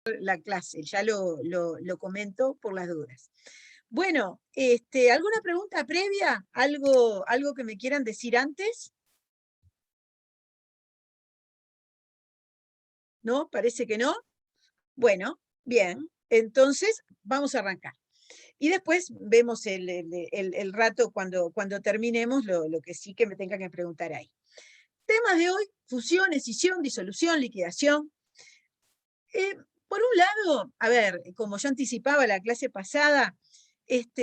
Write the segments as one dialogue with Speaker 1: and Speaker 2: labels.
Speaker 1: la clase, ya lo comento por las dudas. Bueno, ¿alguna pregunta previa? ¿Algo que me quieran decir antes? ¿No? Parece que no. Bueno, bien. Entonces, vamos a arrancar. Y después vemos el rato cuando terminemos lo que sí que me tengan que preguntar ahí. Temas de hoy: fusión, escisión, disolución, liquidación. Eh, por un lado, a ver, como yo anticipaba la clase pasada,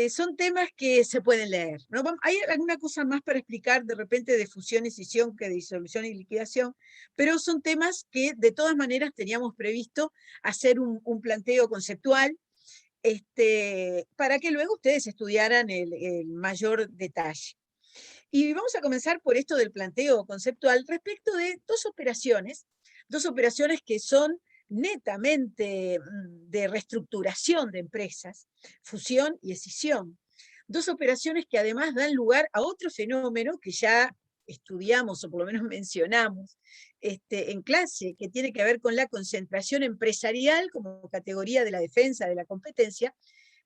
Speaker 1: son temas que se pueden leer, ¿no? Hay alguna cosa más para explicar de repente de fusión, escisión que de disolución y liquidación, pero son temas que de todas maneras teníamos previsto hacer un planteo conceptual, para que luego ustedes estudiaran el mayor detalle. Y vamos a comenzar por esto del planteo conceptual respecto de dos operaciones que son netamente de reestructuración de empresas, fusión y escisión. Dos operaciones que además dan lugar a otro fenómeno que ya estudiamos o por lo menos mencionamos en clase, que tiene que ver con la concentración empresarial como categoría de la defensa de la competencia,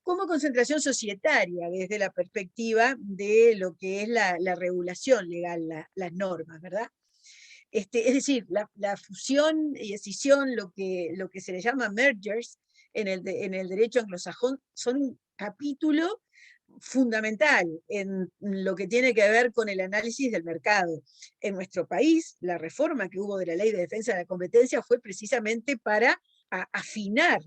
Speaker 1: como concentración societaria desde la perspectiva de lo que es la regulación legal, las normas, ¿verdad? Es decir, la fusión y escisión, lo que se le llama mergers en el derecho anglosajón, son un capítulo fundamental en lo que tiene que ver con el análisis del mercado. En nuestro país, la reforma que hubo de la Ley de Defensa de la Competencia fue precisamente para afinar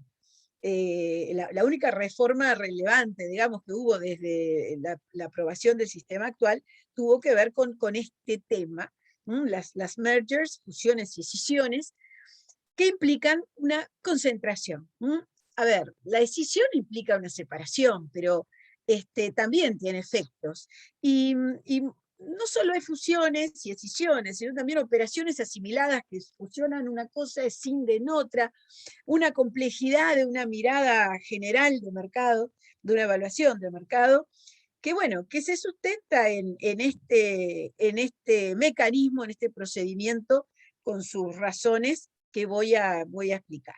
Speaker 1: la única reforma relevante, digamos, que hubo desde la aprobación del sistema actual, tuvo que ver con este tema, las mergers, fusiones y escisiones, que implican una concentración. A ver, la escisión implica una separación, pero también tiene efectos. Y no solo hay fusiones y escisiones, sino también operaciones asimiladas que fusionan una cosa, escinden otra, una complejidad de una mirada general de mercado, de una evaluación de mercado, que bueno, que se sustenta en este mecanismo, en este procedimiento, con sus razones que voy a explicar.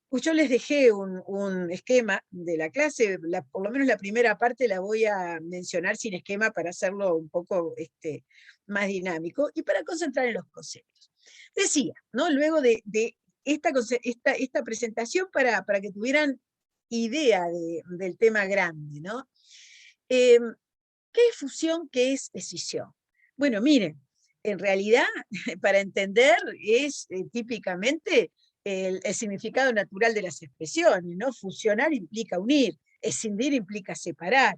Speaker 1: Pues yo les dejé un esquema de la clase, por lo menos la primera parte la voy a mencionar sin esquema para hacerlo un poco más dinámico y para concentrar en los conceptos. Decía, ¿no? Luego de esta presentación para que tuvieran idea del tema grande, ¿no? Eh, ¿Qué es fusión? ¿Qué es escisión? Bueno, miren, en realidad, para entender, es típicamente el significado natural de las expresiones, ¿no? Fusionar implica unir, escindir implica separar.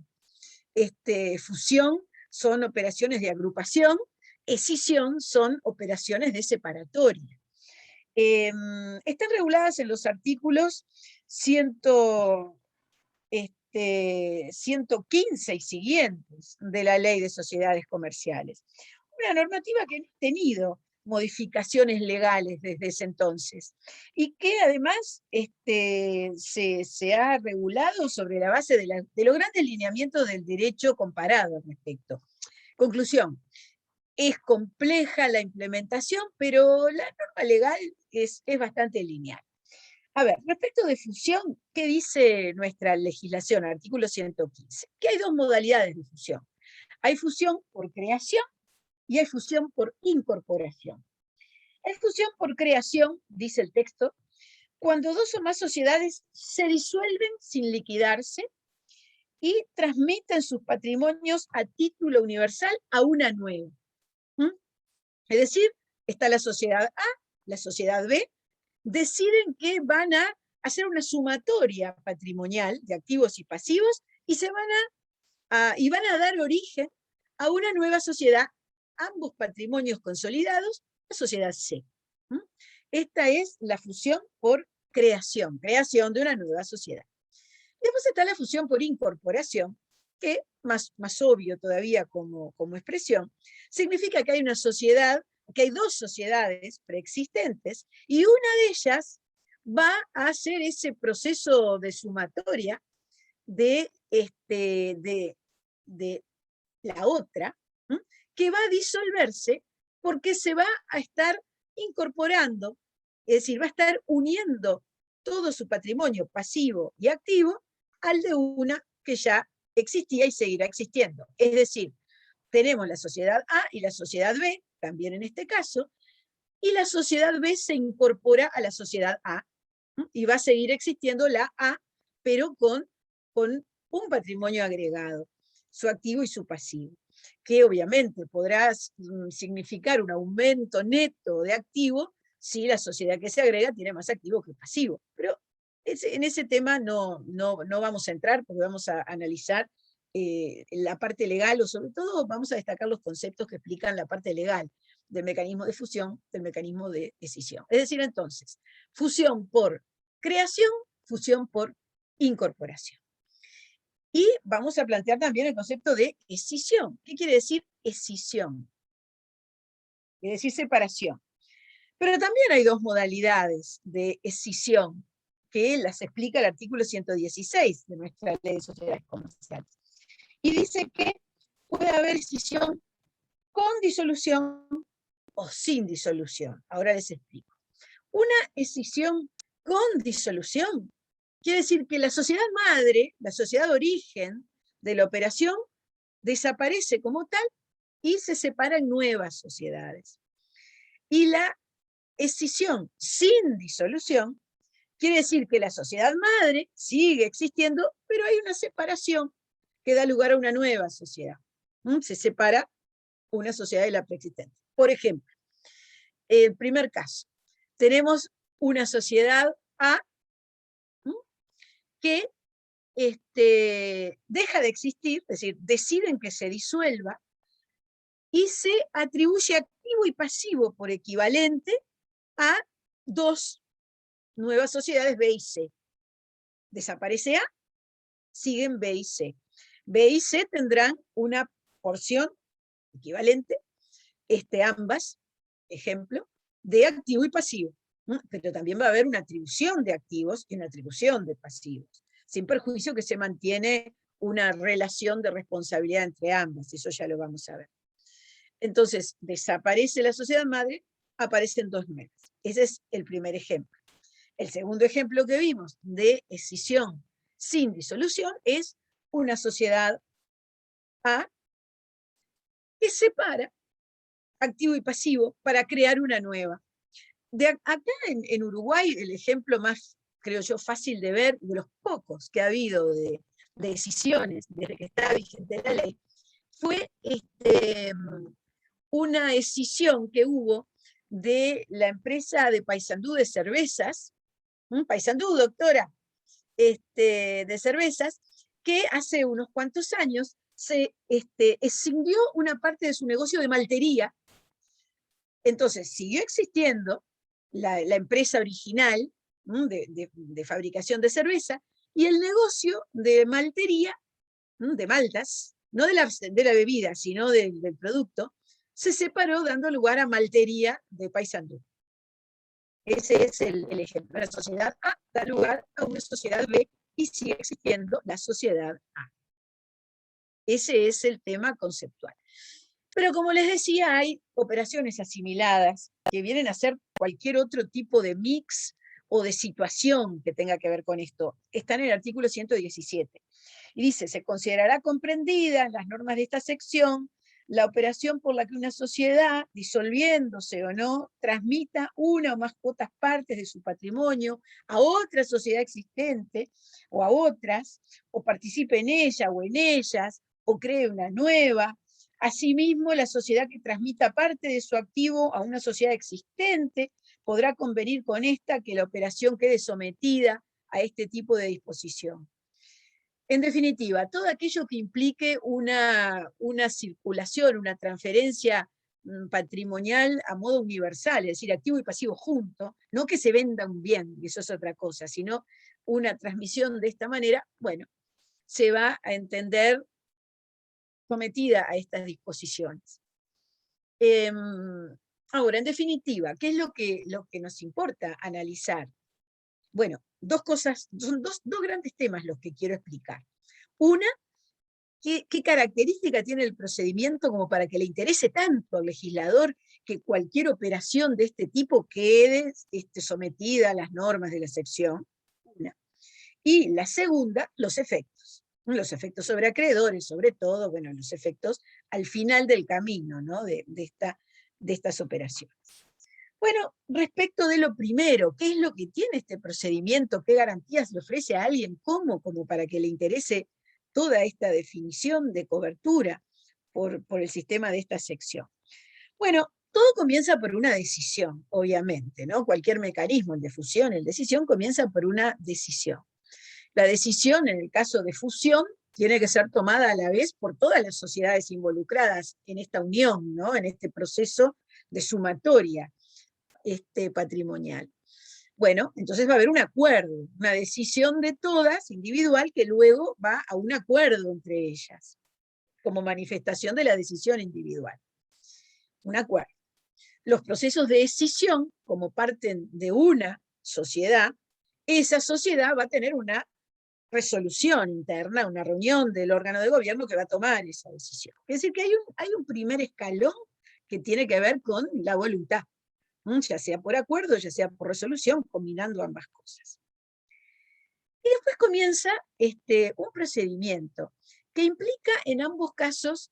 Speaker 1: Fusión son operaciones de agrupación, escisión son operaciones de separatoria. Están reguladas en los artículos 100, 115 y siguientes de la Ley de Sociedades Comerciales. Una normativa que no ha tenido modificaciones legales desde ese entonces y que además se ha regulado sobre la base de los grandes lineamientos del derecho comparado al respecto. Conclusión: es compleja la implementación, pero la norma legal es bastante lineal. A ver, respecto de fusión, ¿qué dice nuestra legislación? Artículo 115. Que hay dos modalidades de fusión. Hay fusión por creación y hay fusión por incorporación. Hay fusión por creación, dice el texto, cuando dos o más sociedades se disuelven sin liquidarse y transmiten sus patrimonios a título universal a una nueva. ¿Mm? Es decir, está la sociedad A, la sociedad B, deciden que van a hacer una sumatoria patrimonial de activos y pasivos y y van a dar origen a una nueva sociedad, ambos patrimonios consolidados, la sociedad C. Esta es la fusión por creación de una nueva sociedad. Después está la fusión por incorporación, que más obvio todavía como expresión, significa que hay una sociedad, que hay dos sociedades preexistentes y una de ellas va a hacer ese proceso de sumatoria de la otra, que va a disolverse porque se va a estar incorporando, es decir, va a estar uniendo todo su patrimonio pasivo y activo al de una que ya existía y seguirá existiendo. Es decir, tenemos la sociedad A y la sociedad B, también en este caso, y la sociedad B se incorpora a la sociedad A, y va a seguir existiendo la A, pero con un patrimonio agregado, su activo y su pasivo, que obviamente podrá significar un aumento neto de activo si la sociedad que se agrega tiene más activo que pasivo. Pero en ese tema no vamos a entrar, porque vamos a analizar la parte legal, o sobre todo vamos a destacar los conceptos que explican la parte legal del mecanismo de fusión, del mecanismo de escisión. Es decir, entonces, fusión por creación, fusión por incorporación. Y vamos a plantear también el concepto de escisión. ¿Qué quiere decir escisión? Quiere decir separación. Pero también hay dos modalidades de escisión, que las explica el artículo 116 de nuestra Ley de Sociedades Comerciales. Y dice que puede haber escisión con disolución o sin disolución. Ahora les explico. Una escisión con disolución quiere decir que la sociedad madre, la sociedad origen de la operación, desaparece como tal y se separa en nuevas sociedades. Y la escisión sin disolución quiere decir que la sociedad madre sigue existiendo, pero hay una separación que da lugar a una nueva sociedad. Se separa una sociedad de la preexistente. Por ejemplo, el primer caso, tenemos una sociedad A que deja de existir, es decir, deciden que se disuelva y se atribuye activo y pasivo por equivalente a dos nuevas sociedades B y C. Desaparece A, siguen B y C. B y C tendrán una porción equivalente, ambas, ejemplo, de activo y pasivo. Pero también va a haber una atribución de activos y una atribución de pasivos, sin perjuicio que se mantiene una relación de responsabilidad entre ambas, eso ya lo vamos a ver. Entonces, desaparece la sociedad madre, aparecen dos nuevas. Ese es el primer ejemplo. El segundo ejemplo que vimos de escisión sin disolución es una sociedad A que separa activo y pasivo para crear una nueva. Acá en Uruguay, el ejemplo más, creo yo, fácil de ver, de los pocos que ha habido de decisiones desde que está vigente la ley, fue una escisión que hubo de la empresa de Paysandú de cervezas, Paysandú, doctora, de cervezas, que hace unos cuantos años se escindió una parte de su negocio de maltería. Entonces siguió existiendo la empresa original de fabricación de cerveza, y el negocio de maltería, de maltas, no de la bebida, sino del producto, se separó dando lugar a Maltería de Paysandú. Ese es el ejemplo. La sociedad A da lugar a una sociedad B y sigue existiendo la sociedad A. Ese es el tema conceptual. Pero como les decía, hay operaciones asimiladas que vienen a ser cualquier otro tipo de mix o de situación que tenga que ver con esto. Está en el artículo 117. Y dice, se considerará comprendida en las normas de esta sección la operación por la que una sociedad, disolviéndose o no, transmita una o más cuotas partes de su patrimonio a otra sociedad existente o a otras, o participe en ella o en ellas, o cree una nueva. Asimismo, la sociedad que transmita parte de su activo a una sociedad existente podrá convenir con esta que la operación quede sometida a este tipo de disposición. En definitiva, todo aquello que implique una circulación, una transferencia patrimonial a modo universal, es decir, activo y pasivo juntos, no que se venda un bien, y eso es otra cosa, sino una transmisión de esta manera, bueno, se va a entender sometida a estas disposiciones. Ahora, en definitiva, ¿qué es lo que nos importa analizar? Bueno, dos cosas, son dos grandes temas los que quiero explicar. Una, ¿qué característica tiene el procedimiento como para que le interese tanto al legislador que cualquier operación de este tipo quede sometida a las normas de la sección? Y la segunda, los efectos. Los efectos sobre acreedores, sobre todo, bueno, los efectos al final del camino, ¿no? de estas operaciones. Bueno, respecto de lo primero, ¿qué es lo que tiene este procedimiento? ¿Qué garantías le ofrece a alguien? ¿Cómo? Como para que le interese toda esta definición de cobertura por el sistema de esta sección. Bueno, todo comienza por una decisión, obviamente, ¿no? Cualquier mecanismo, el de fusión, el de decisión, comienza por una decisión. La decisión, en el caso de fusión, tiene que ser tomada a la vez por todas las sociedades involucradas en esta unión, ¿no? En este proceso de sumatoria patrimonial. Bueno, entonces va a haber un acuerdo, una decisión de todas, individual, que luego va a un acuerdo entre ellas, como manifestación de la decisión individual. Un acuerdo. Los procesos de decisión, como parten de una sociedad, esa sociedad va a tener una resolución interna, una reunión del órgano de gobierno que va a tomar esa decisión. Es decir, que hay un primer escalón que tiene que ver con la voluntad, ya sea por acuerdo, ya sea por resolución, combinando ambas cosas. Y después comienza un procedimiento que implica en ambos casos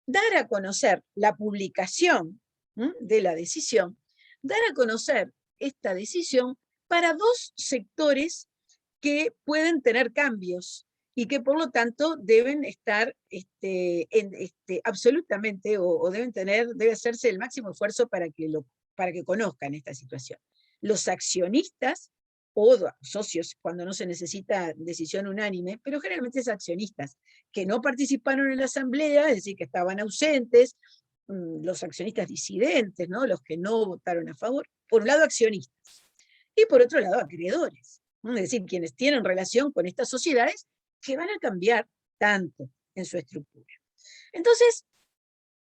Speaker 1: dar a conocer la publicación de la decisión, dar a conocer esta decisión para dos sectores que pueden tener cambios y que por lo tanto deben estar absolutamente o debe hacerse el máximo esfuerzo para que conozcan esta situación. Los accionistas o socios, cuando no se necesita decisión unánime, pero generalmente es accionistas, que no participaron en la asamblea, es decir, que estaban ausentes, los accionistas disidentes, ¿no? Los que no votaron a favor, por un lado accionistas, y por otro lado acreedores, es decir, quienes tienen relación con estas sociedades que van a cambiar tanto en su estructura. Entonces,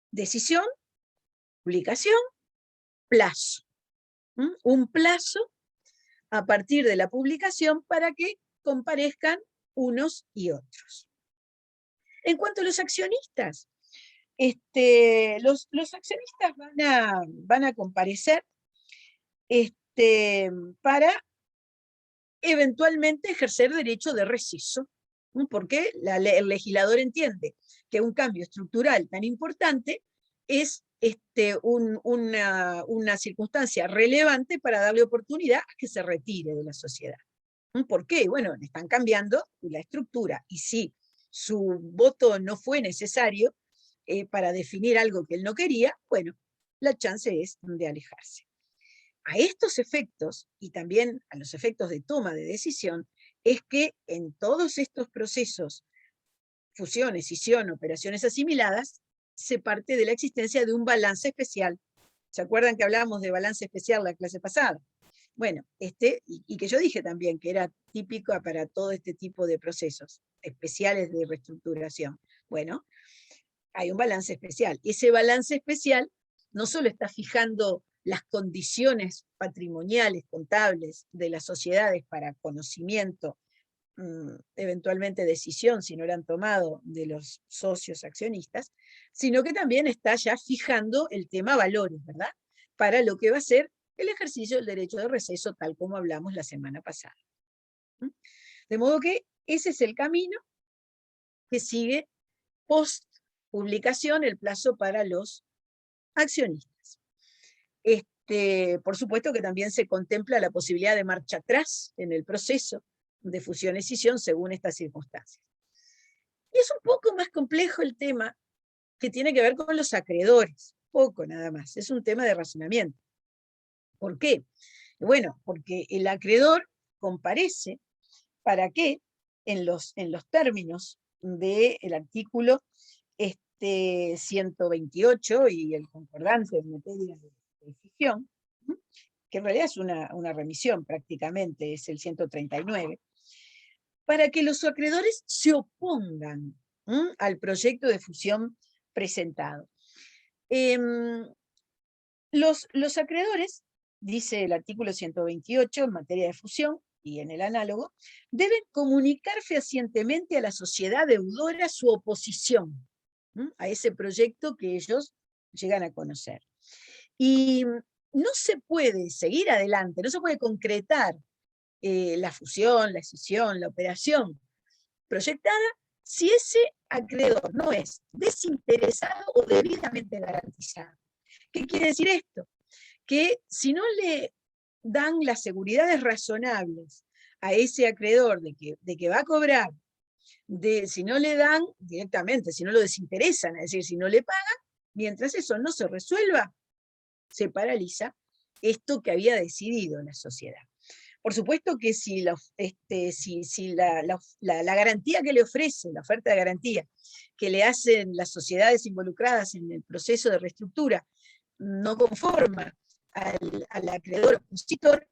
Speaker 1: decisión, publicación, plazo. Un plazo a partir de la publicación para que comparezcan unos y otros. En cuanto a los accionistas, los accionistas van a comparecer para eventualmente ejercer derecho de receso, porque el legislador entiende que un cambio estructural tan importante es una circunstancia relevante para darle oportunidad a que se retire de la sociedad. ¿Por qué? Bueno, le están cambiando la estructura, y si su voto no fue necesario para definir algo que él no quería, bueno, la chance es de alejarse. A estos efectos, y también a los efectos de toma de decisión, es que en todos estos procesos, fusión, escisión, operaciones asimiladas, se parte de la existencia de un balance especial. ¿Se acuerdan que hablábamos de balance especial la clase pasada? Bueno, y que yo dije también que era típico para todo este tipo de procesos especiales de reestructuración. Bueno, hay un balance especial. Ese balance especial no solo está fijando las condiciones patrimoniales, contables de las sociedades para conocimiento, eventualmente decisión, si no eran tomado de los socios accionistas, sino que también está ya fijando el tema valores, ¿verdad? Para lo que va a ser el ejercicio del derecho de receso, tal como hablamos la semana pasada. De modo que ese es el camino que sigue post publicación, el plazo para los accionistas. Por supuesto que también se contempla la posibilidad de marcha atrás en el proceso de fusión-escisión según estas circunstancias. Y es un poco más complejo el tema que tiene que ver con los acreedores, poco nada más, es un tema de razonamiento. ¿Por qué? Bueno, porque el acreedor comparece para que en los términos del artículo 128 y el concordante en materia de decisión, que en realidad es una remisión prácticamente, es el 139, para que los acreedores se opongan al proyecto de fusión presentado. Los acreedores, dice el artículo 128 en materia de fusión, y en el análogo, deben comunicar fehacientemente a la sociedad deudora su oposición a ese proyecto que ellos llegan a conocer. Y no se puede seguir adelante, no se puede concretar la fusión, la escisión, la operación proyectada, si ese acreedor no es desinteresado o debidamente garantizado. ¿Qué quiere decir esto? Que si no le dan las seguridades razonables a ese acreedor de que va a cobrar, si no le dan directamente, si no lo desinteresan, es decir, si no le pagan, mientras eso no se resuelva, se paraliza esto que había decidido la sociedad. Por supuesto que si la garantía que le ofrece, la oferta de garantía que le hacen las sociedades involucradas en el proceso de reestructura, no conforma al acreedor opositor,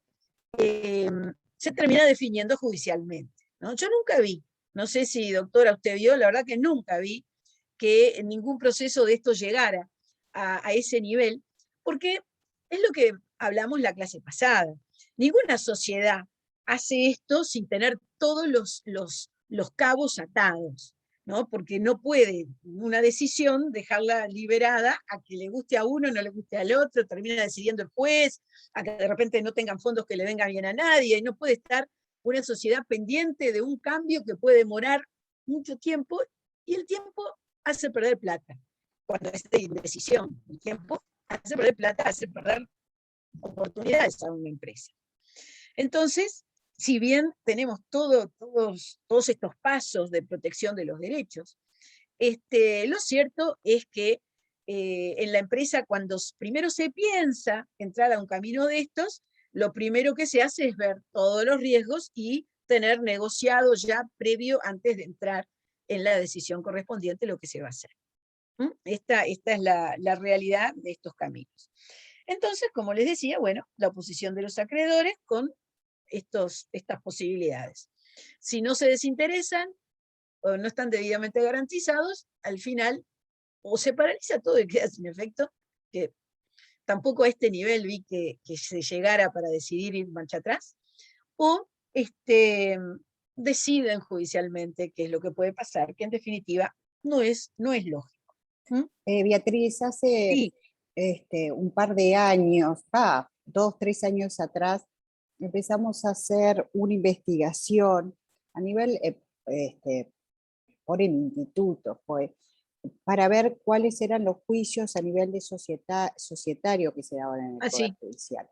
Speaker 1: se termina definiendo judicialmente, ¿no? Yo nunca vi, no sé si doctora usted vio, la verdad que nunca vi que ningún proceso de esto llegara a ese nivel, porque es lo que hablamos la clase pasada. Ninguna sociedad hace esto sin tener todos los cabos atados, ¿no? Porque no puede una decisión dejarla liberada a que le guste a uno, no le guste al otro, termina decidiendo el juez, a que de repente no tengan fondos que le vengan bien a nadie, y no puede estar una sociedad pendiente de un cambio que puede demorar mucho tiempo, y el tiempo hace perder plata. Cuando es de indecisión, el tiempo hace perder plata, hace perder oportunidades a una empresa. Entonces, si bien tenemos todos estos pasos de protección de los derechos, lo cierto es que en la empresa, cuando primero se piensa entrar a un camino de estos, lo primero que se hace es ver todos los riesgos y tener negociado ya previo, antes de entrar en la decisión correspondiente, lo que se va a hacer. Esta es la realidad de estos caminos. Entonces, como les decía, bueno, la oposición de los acreedores con estas posibilidades. Si no se desinteresan o no están debidamente garantizados, al final o se paraliza todo y queda sin efecto, que tampoco a este nivel vi que se llegara para decidir ir marcha atrás, o deciden judicialmente qué es lo que puede pasar, que en definitiva no es lógico.
Speaker 2: Beatriz, hace
Speaker 1: Sí,
Speaker 2: un par de años, 2, 3 años atrás, empezamos a hacer una investigación a nivel, por el instituto, fue, para ver cuáles eran los juicios a nivel de societario que se daban en el Poder
Speaker 1: así,
Speaker 2: Judicial.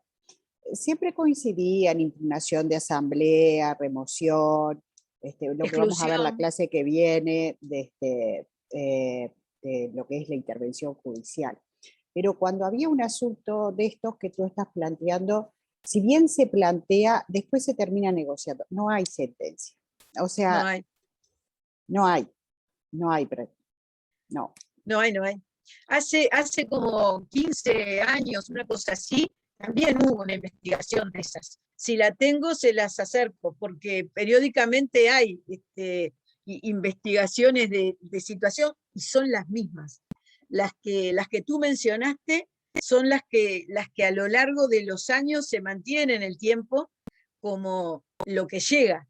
Speaker 2: Siempre coincidían impugnación de asamblea, remoción, lo que vamos a ver la
Speaker 1: exclusión,
Speaker 2: clase que viene de lo que es la intervención judicial. Pero cuando había un asunto de estos que tú estás planteando, si bien se plantea, después se termina negociando. No hay sentencia. O
Speaker 1: no
Speaker 2: sea,
Speaker 1: hay,
Speaker 2: no hay, no.
Speaker 1: no hay. Hace como 15 años, una cosa así, también hubo una investigación de esas. Si la tengo, se las acerco, porque periódicamente hay investigaciones de situación y son las mismas. Las que tú mencionaste son las que a lo largo de los años se mantienen en el tiempo como lo que llega.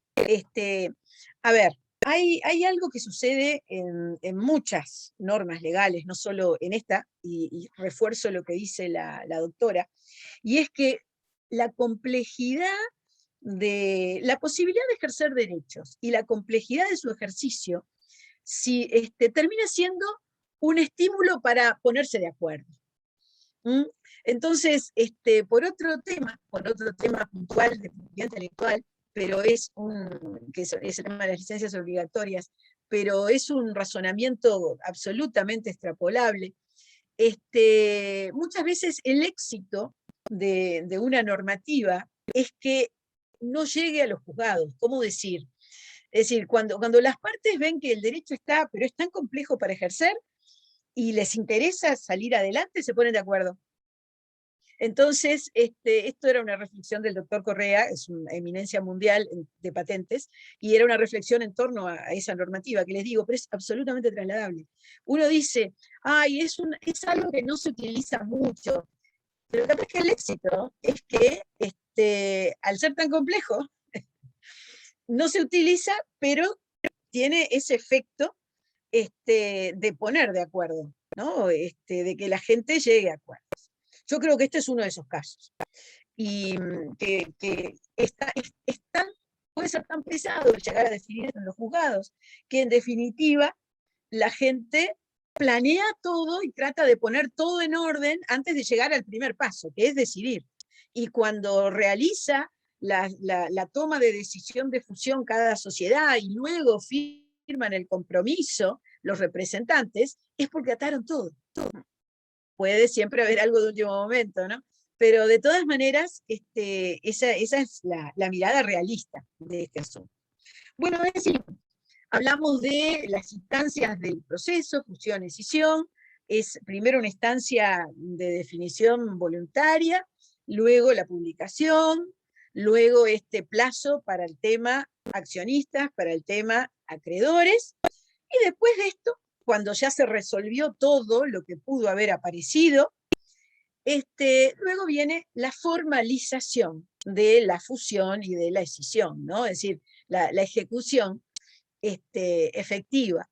Speaker 1: A ver, hay algo que sucede en muchas normas legales, no solo en esta, y refuerzo lo que dice la doctora, y es que la complejidad de la posibilidad de ejercer derechos y la complejidad de su ejercicio, si termina siendo un estímulo para ponerse de acuerdo. ¿Mm? Entonces, por otro tema puntual de propiedad intelectual, pero que es el tema de las licencias obligatorias, pero es un razonamiento absolutamente extrapolable. Muchas veces el éxito de una normativa es que no llegue a los juzgados. ¿Cómo decir? Es decir, cuando las partes ven que el derecho está, pero es tan complejo para ejercer y les interesa salir adelante, se ponen de acuerdo. Entonces, esto era una reflexión del doctor Correa, es una eminencia mundial de patentes, y era una reflexión en torno a esa normativa que les digo, pero es absolutamente trasladable. Uno dice, ay, es algo que no se utiliza mucho, pero capaz que el éxito es que al ser tan complejo, no se utiliza, pero tiene ese efecto de poner de acuerdo, ¿no? De que la gente llegue a acuerdos. Yo creo que este es uno de esos casos. y que puede ser tan pesado llegar a decidir esto en los juzgados, que en definitiva la gente planea todo y trata de poner todo en orden antes de llegar al primer paso, que es decidir. Y cuando realiza la toma de decisión de fusión cada sociedad y luego firman el compromiso los representantes, es porque ataron todo. Puede siempre haber algo de último momento, ¿no? Pero de todas maneras, esa es la mirada realista de este asunto. Bueno, es decir, hablamos de las instancias del proceso, fusión-escisión, es primero una instancia de definición voluntaria, luego la publicación, luego este plazo para el tema accionistas, para el tema acreedores, y después de esto, cuando ya se resolvió todo lo que pudo haber aparecido, luego viene la formalización de la fusión y de la escisión, ¿no? Es decir, la ejecución efectiva.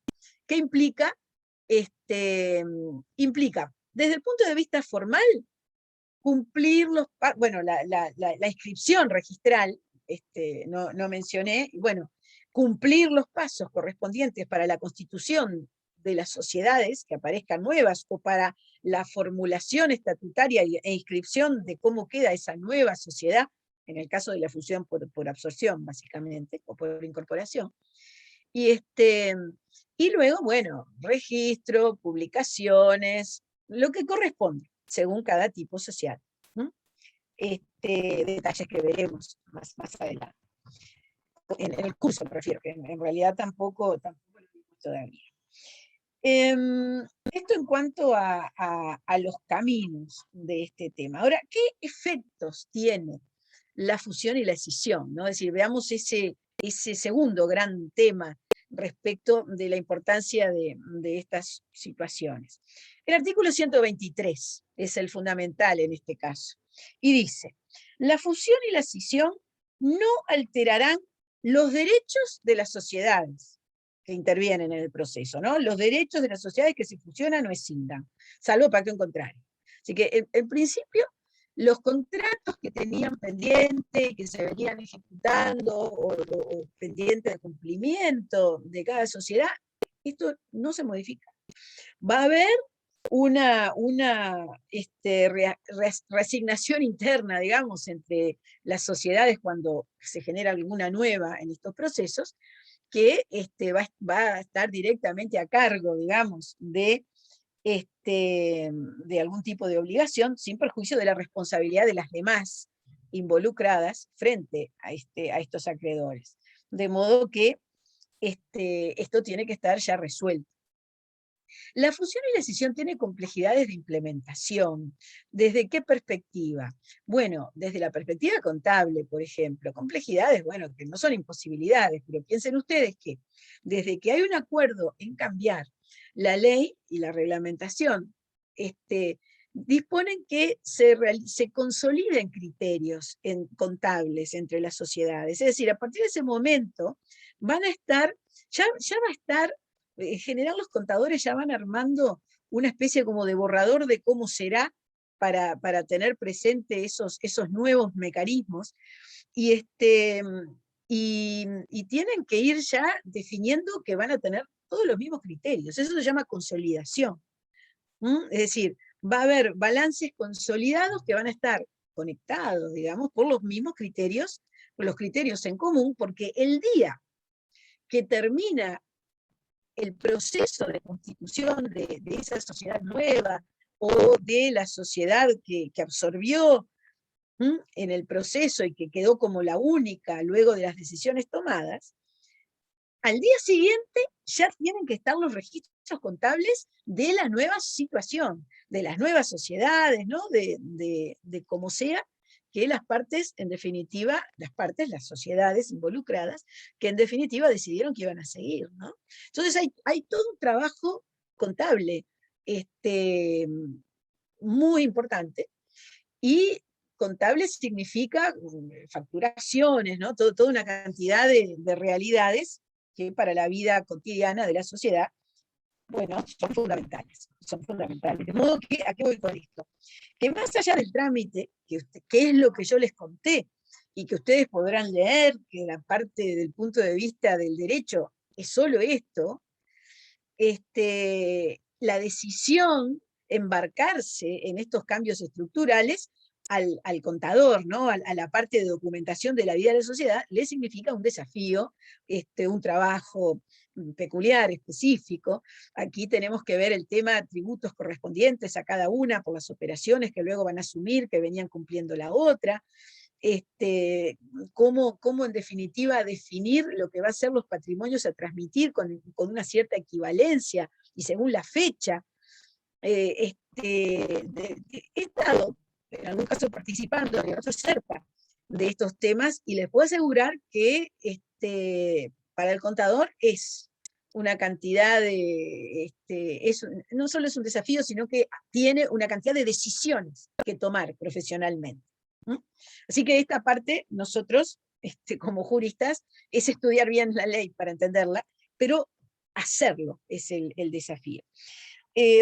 Speaker 1: ¿Qué implica? Implica, desde el punto de vista formal, cumplir la inscripción registral, no mencioné, bueno, cumplir los pasos correspondientes para la constitución de las sociedades que aparezcan nuevas o para la formulación estatutaria e inscripción de cómo queda esa nueva sociedad, en el caso de la fusión por absorción, básicamente, o por incorporación. Y luego, bueno, registro, publicaciones, lo que corresponde, según cada tipo social. Detalles que veremos más adelante. En el curso me refiero, que en realidad tampoco lo vimos todavía. Esto en cuanto a los caminos de este tema. Ahora, ¿qué efectos tiene la fusión y la escisión? ¿No? Es decir, veamos ese segundo gran tema respecto de la importancia de estas situaciones. El artículo 123 es el fundamental en este caso, y dice: la fusión y la escisión no alterarán los derechos de las sociedades que intervienen en el proceso, ¿no? Los derechos de las sociedades que se fusionan o escindan, salvo pacto en contrario. Así que, en principio, los contratos que tenían pendiente, que se venían ejecutando, o pendiente de cumplimiento de cada sociedad, esto no se modifica. Va a haber una reasignación interna, digamos, entre las sociedades cuando se genera alguna nueva en estos procesos, que va a estar directamente a cargo, digamos, de algún tipo de obligación, sin perjuicio de la responsabilidad de las demás involucradas frente a estos acreedores. De modo que esto tiene que estar ya resuelto. La fusión y la escisión tiene complejidades de implementación. ¿Desde qué perspectiva? Bueno, desde la perspectiva contable, por ejemplo. Complejidades, bueno, que no son imposibilidades, pero piensen ustedes que desde que hay un acuerdo en cambiar la ley y la reglamentación, disponen que se consoliden criterios contables entre las sociedades. Es decir, a partir de ese momento van a estar, ya va a estar, en general los contadores ya van armando una especie como de borrador de cómo será para tener presente esos nuevos mecanismos, y tienen que ir ya definiendo que van a tener todos los mismos criterios. Eso se llama consolidación. Es decir, va a haber balances consolidados que van a estar conectados, digamos, por los mismos criterios, por los criterios en común, porque el día que termina el proceso de constitución de esa sociedad nueva o de la sociedad que absorbió en el proceso y que quedó como la única luego de las decisiones tomadas, al día siguiente ya tienen que estar los registros contables de la nueva situación, de las nuevas sociedades, ¿no? de cómo sea que las partes, en definitiva, las sociedades involucradas, que en definitiva decidieron que iban a seguir, ¿no? Entonces hay todo un trabajo contable muy importante, y contable significa facturaciones, ¿no? Toda una cantidad de realidades que para la vida cotidiana de la sociedad Bueno, son fundamentales, son fundamentales. De modo que, ¿a qué voy con esto? Que más allá del trámite, que es lo que yo les conté, y que ustedes podrán leer, que la parte del punto de vista del derecho es solo esto, la decisión embarcarse en estos cambios estructurales al contador, ¿no? A la parte de documentación de la vida de la sociedad, le significa un desafío, un trabajo peculiar, específico. Aquí tenemos que ver el tema de tributos correspondientes a cada una por las operaciones que luego van a asumir, que venían cumpliendo la otra. Cómo en definitiva definir lo que va a ser los patrimonios a transmitir con una cierta equivalencia y según la fecha. He estado en algún caso participando, en otros cerca de estos temas, y les puedo asegurar que para el contador es una cantidad de, no solo es un desafío, sino que tiene una cantidad de decisiones que tomar profesionalmente. Así que esta parte, nosotros, como juristas, es estudiar bien la ley para entenderla, pero hacerlo es el desafío.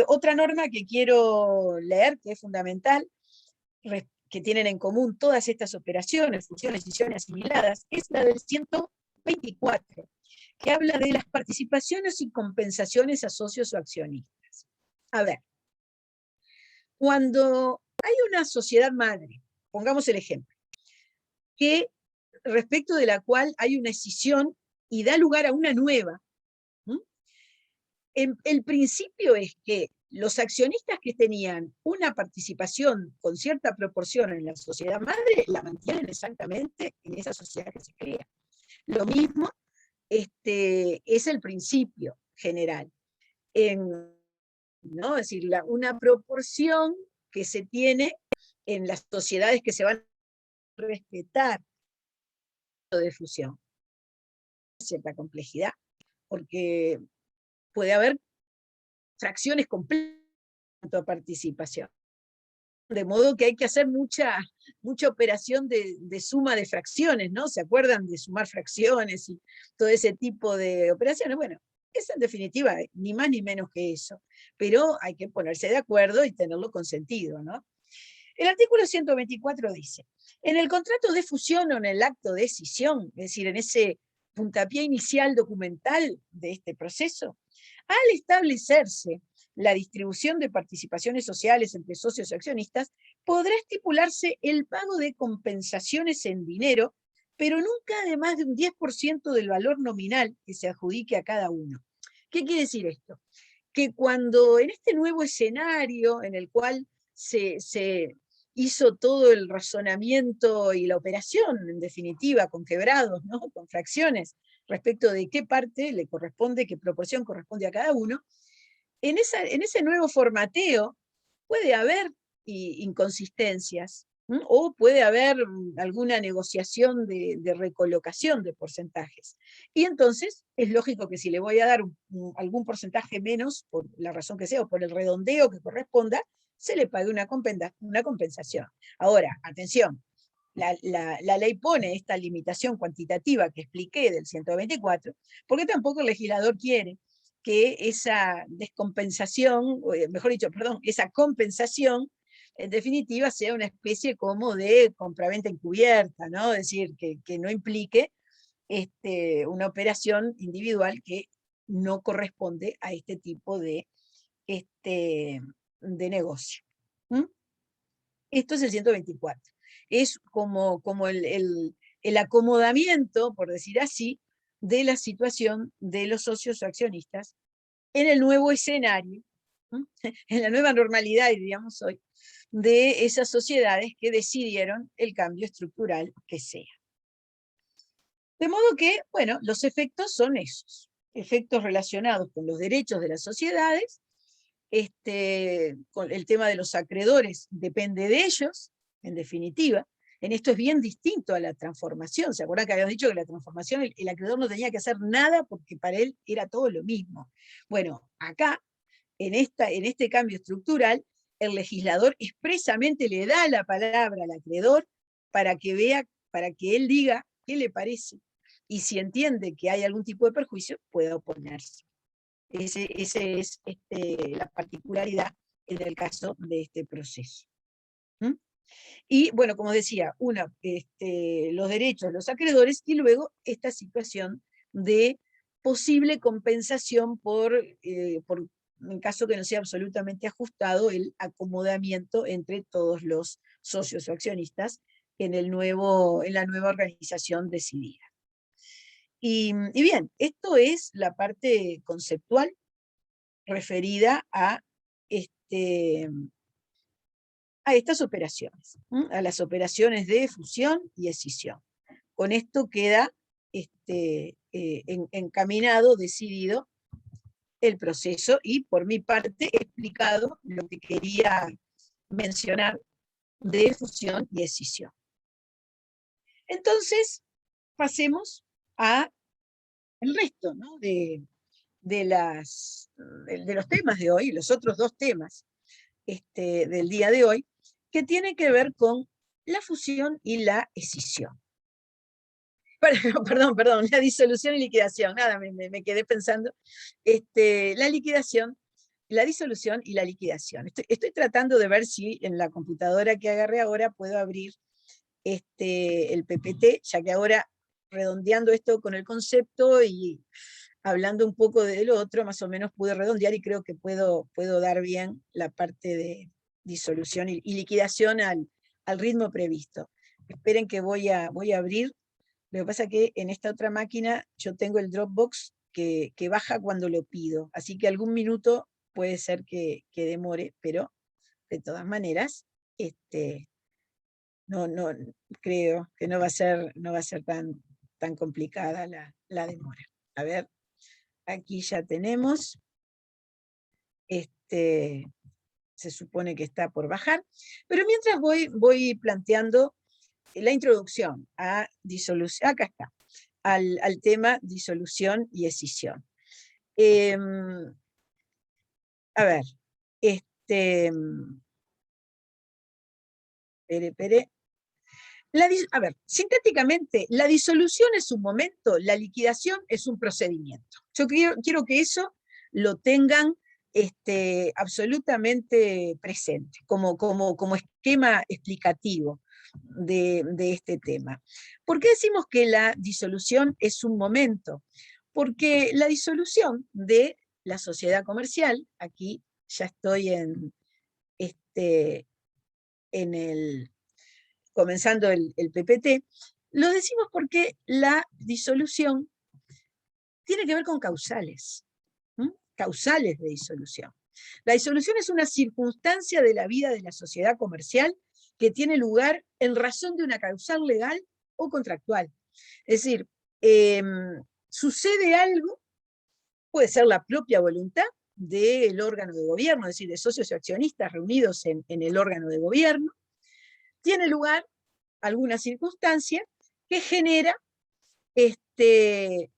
Speaker 1: Otra norma que quiero leer, que es fundamental, que tienen en común todas estas operaciones, fusiones, decisiones asimiladas, es la del 124, que habla de las participaciones y compensaciones a socios o accionistas. A ver, cuando hay una sociedad madre, pongamos el ejemplo, que respecto de la cual hay una escisión y da lugar a una nueva, el principio es que los accionistas que tenían una participación con cierta proporción en la sociedad madre, la mantienen exactamente en esa sociedad que se crea. Lo mismo es el principio general. ¿No? Es decir, una proporción que se tiene en las sociedades que se van a respetar de fusión. Cierta complejidad, porque puede haber fracciones completas de participación. De modo que hay que hacer mucha operación de suma de fracciones, ¿no? ¿Se acuerdan de sumar fracciones y todo ese tipo de operaciones? Bueno, es en definitiva ni más ni menos que eso, pero hay que ponerse de acuerdo y tenerlo consentido, ¿no? El artículo 124 dice, en el contrato de fusión o en el acto de escisión, es decir, en ese puntapié inicial documental de este proceso, al establecerse la distribución de participaciones sociales entre socios y accionistas, podrá estipularse el pago de compensaciones en dinero, pero nunca de más de un 10% del valor nominal que se adjudique a cada uno. ¿Qué quiere decir esto? Que cuando en este nuevo escenario en el cual se hizo todo el razonamiento y la operación, en definitiva, con quebrados, ¿no? Con fracciones, respecto de qué parte le corresponde, qué proporción corresponde a cada uno, en ese nuevo formateo puede haber inconsistencias, o puede haber alguna negociación de recolocación de porcentajes. Y entonces es lógico que si le voy a dar algún porcentaje menos, por la razón que sea, o por el redondeo que corresponda, se le pague una compensación. Ahora, atención, la ley pone esta limitación cuantitativa que expliqué del 124, porque tampoco el legislador quiere que esa descompensación, mejor dicho, perdón, esa compensación, en definitiva, sea una especie como de compraventa encubierta, ¿no? Es decir, que no implique una operación individual que no corresponde a este tipo de negocio. Esto es el 124. Es como el acomodamiento, por decir así, de la situación de los socios o accionistas en el nuevo escenario, en la nueva normalidad, diríamos hoy, de esas sociedades que decidieron el cambio estructural que sea. De modo que, bueno, los efectos son esos, efectos relacionados con los derechos de las sociedades, con el tema de los acreedores depende de ellos, en definitiva. En esto es bien distinto a la transformación. ¿Se acuerdan que habíamos dicho que la transformación el acreedor no tenía que hacer nada porque para él era todo lo mismo? Bueno, acá, en este cambio estructural, el legislador expresamente le da la palabra al acreedor para que vea, para que él diga qué le parece. Y si entiende que hay algún tipo de perjuicio, pueda oponerse. Esa es la particularidad en el caso de este proceso. ¿Mm? Y bueno, como decía, los derechos de los acreedores y luego esta situación de posible compensación en caso que no sea absolutamente ajustado, el acomodamiento entre todos los socios o accionistas en la nueva organización decidida. Y bien, esto es la parte conceptual referida a estas operaciones, a las operaciones de fusión y escisión. Con esto queda encaminado, decidido el proceso y por mi parte he explicado lo que quería mencionar de fusión y escisión. Entonces, pasemos a el resto, ¿no? de los temas de hoy, los otros dos temas del día de hoy, que tiene que ver con la fusión y la escisión. Perdón, la disolución y liquidación, nada, me quedé pensando. La liquidación, la disolución y la liquidación. Estoy tratando de ver si en la computadora que agarré ahora puedo abrir el PPT, ya que ahora redondeando esto con el concepto y hablando un poco de lo otro, más o menos pude redondear y creo que puedo dar bien la parte de disolución y liquidación al ritmo previsto. Esperen que voy a abrir. Lo que pasa es que en esta otra máquina yo tengo el Dropbox que baja cuando lo pido, así que algún minuto puede ser que demore, pero de todas maneras, no creo que no va a ser tan complicada la demora. A ver, aquí ya tenemos, se supone que está por bajar, pero mientras voy planteando la introducción a disolución, acá está, al tema disolución y escisión. A ver, espere. A ver, sintéticamente, la disolución es un momento, la liquidación es un procedimiento. Yo quiero que eso lo tengan absolutamente presente, como esquema explicativo de este tema. ¿Por qué decimos que la disolución es un momento? Porque la disolución de la sociedad comercial, aquí ya estoy comenzando el PPT, lo decimos porque la disolución tiene que ver con causales, causales de disolución. La disolución es una circunstancia de la vida de la sociedad comercial que tiene lugar en razón de una causal legal o contractual. Es decir, sucede algo, puede ser la propia voluntad del órgano de gobierno, es decir, de socios y accionistas reunidos en el órgano de gobierno, tiene lugar alguna circunstancia que genera que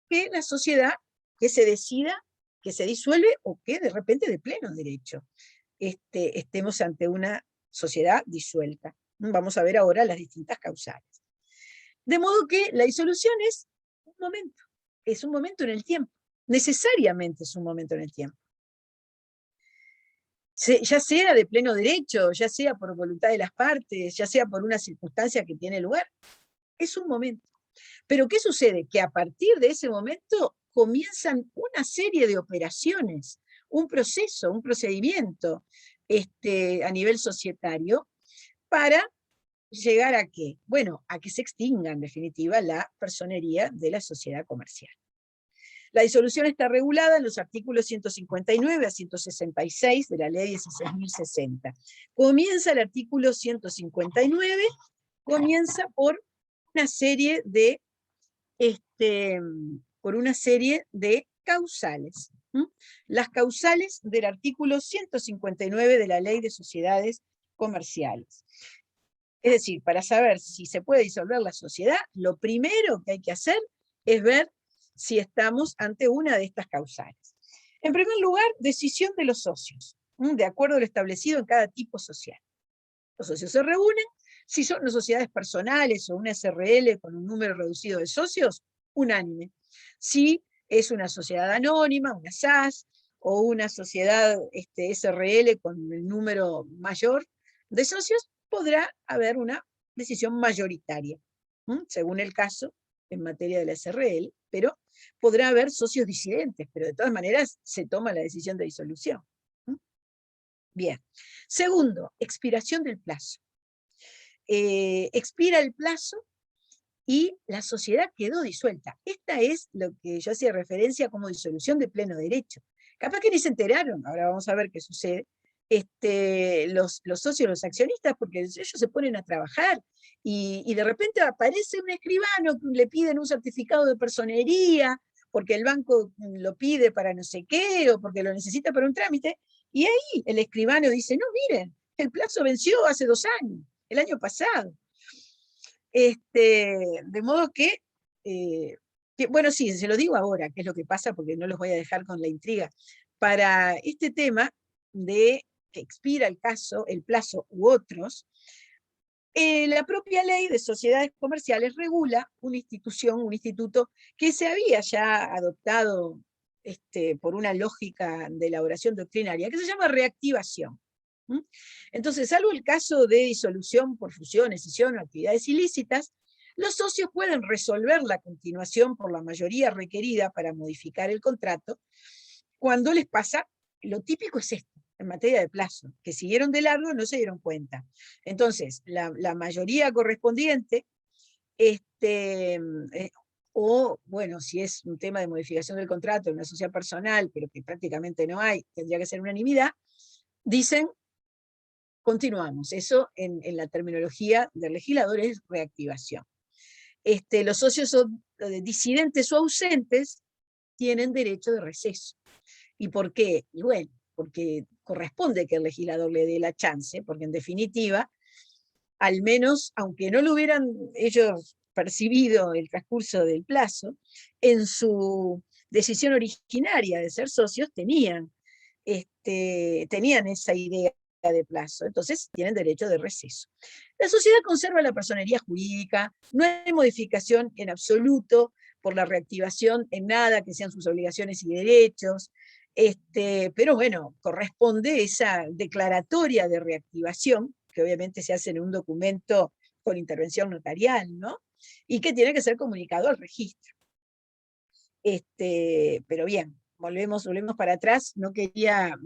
Speaker 1: la sociedad que se decida, que se disuelve o que de repente de pleno derecho estemos ante una sociedad disuelta. Vamos a ver ahora las distintas causales. De modo que la disolución es un momento en el tiempo, necesariamente es un momento en el tiempo. Ya sea de pleno derecho, ya sea por voluntad de las partes, ya sea por una circunstancia que tiene lugar, es un momento. Pero ¿qué sucede? Que a partir de ese momento comienzan una serie de operaciones, un proceso, un procedimiento a nivel societario para llegar a qué? Bueno, a que se extinga en definitiva la personería de la sociedad comercial. La disolución está regulada en los artículos 159 a 166 de la ley 16.060. Comienza el artículo 159, comienza por una serie de causales. Las causales del artículo 159 de la Ley de Sociedades Comerciales. Es decir, para saber si se puede disolver la sociedad, lo primero que hay que hacer es ver si estamos ante una de estas causales. En primer lugar, decisión de los socios, de acuerdo a lo establecido en cada tipo social. Los socios se reúnen, si son sociedades personales o una SRL con un número reducido de socios, unánime. Si es una sociedad anónima, una SAS, o una sociedad SRL con el número mayor de socios, podrá haber una decisión mayoritaria, según el caso en materia de la SRL, pero podrá haber socios disidentes, pero de todas maneras se toma la decisión de disolución. Bien. Segundo, expiración del plazo. Expira el plazo y la sociedad quedó disuelta. Esta es lo que yo hacía referencia como disolución de pleno derecho. Capaz que ni se enteraron, ahora vamos a ver qué sucede, los socios, los accionistas, porque ellos se ponen a trabajar y de repente aparece un escribano que le piden un certificado de personería, porque el banco lo pide para no sé qué, o porque lo necesita para un trámite, y ahí el escribano dice, no, miren, el plazo venció hace 2 años, el año pasado. De modo bueno, sí, se lo digo ahora, qué es lo que pasa, porque no los voy a dejar con la intriga. Para este tema de que expira el plazo u otros, la propia ley de sociedades comerciales regula una institución, un instituto que se había ya adoptado por una lógica de elaboración doctrinaria, que se llama reactivación. Entonces, salvo el caso de disolución por fusión, escisión o actividades ilícitas, los socios pueden resolver la continuación por la mayoría requerida para modificar el contrato cuando les pasa, lo típico es esto, en materia de plazo, que siguieron de largo no se dieron cuenta. Entonces, la mayoría correspondiente, o, bueno, si es un tema de modificación del contrato en una sociedad personal, pero que prácticamente no hay, tendría que ser unanimidad, dicen, continuamos. Eso en la terminología del legislador es reactivación. Los socios son disidentes o ausentes tienen derecho de receso. ¿Y por qué? Y bueno, porque corresponde que el legislador le dé la chance, porque en definitiva, al menos, aunque no lo hubieran ellos percibido el transcurso del plazo, en su decisión originaria de ser socios tenían esa idea de plazo, entonces tienen derecho de receso. La sociedad conserva la personería jurídica, no hay modificación en absoluto por la reactivación en nada que sean sus obligaciones y derechos, pero bueno, corresponde esa declaratoria de reactivación, que obviamente se hace en un documento con intervención notarial, ¿no? Y que tiene que ser comunicado al registro. Pero bien, volvemos para atrás, no quería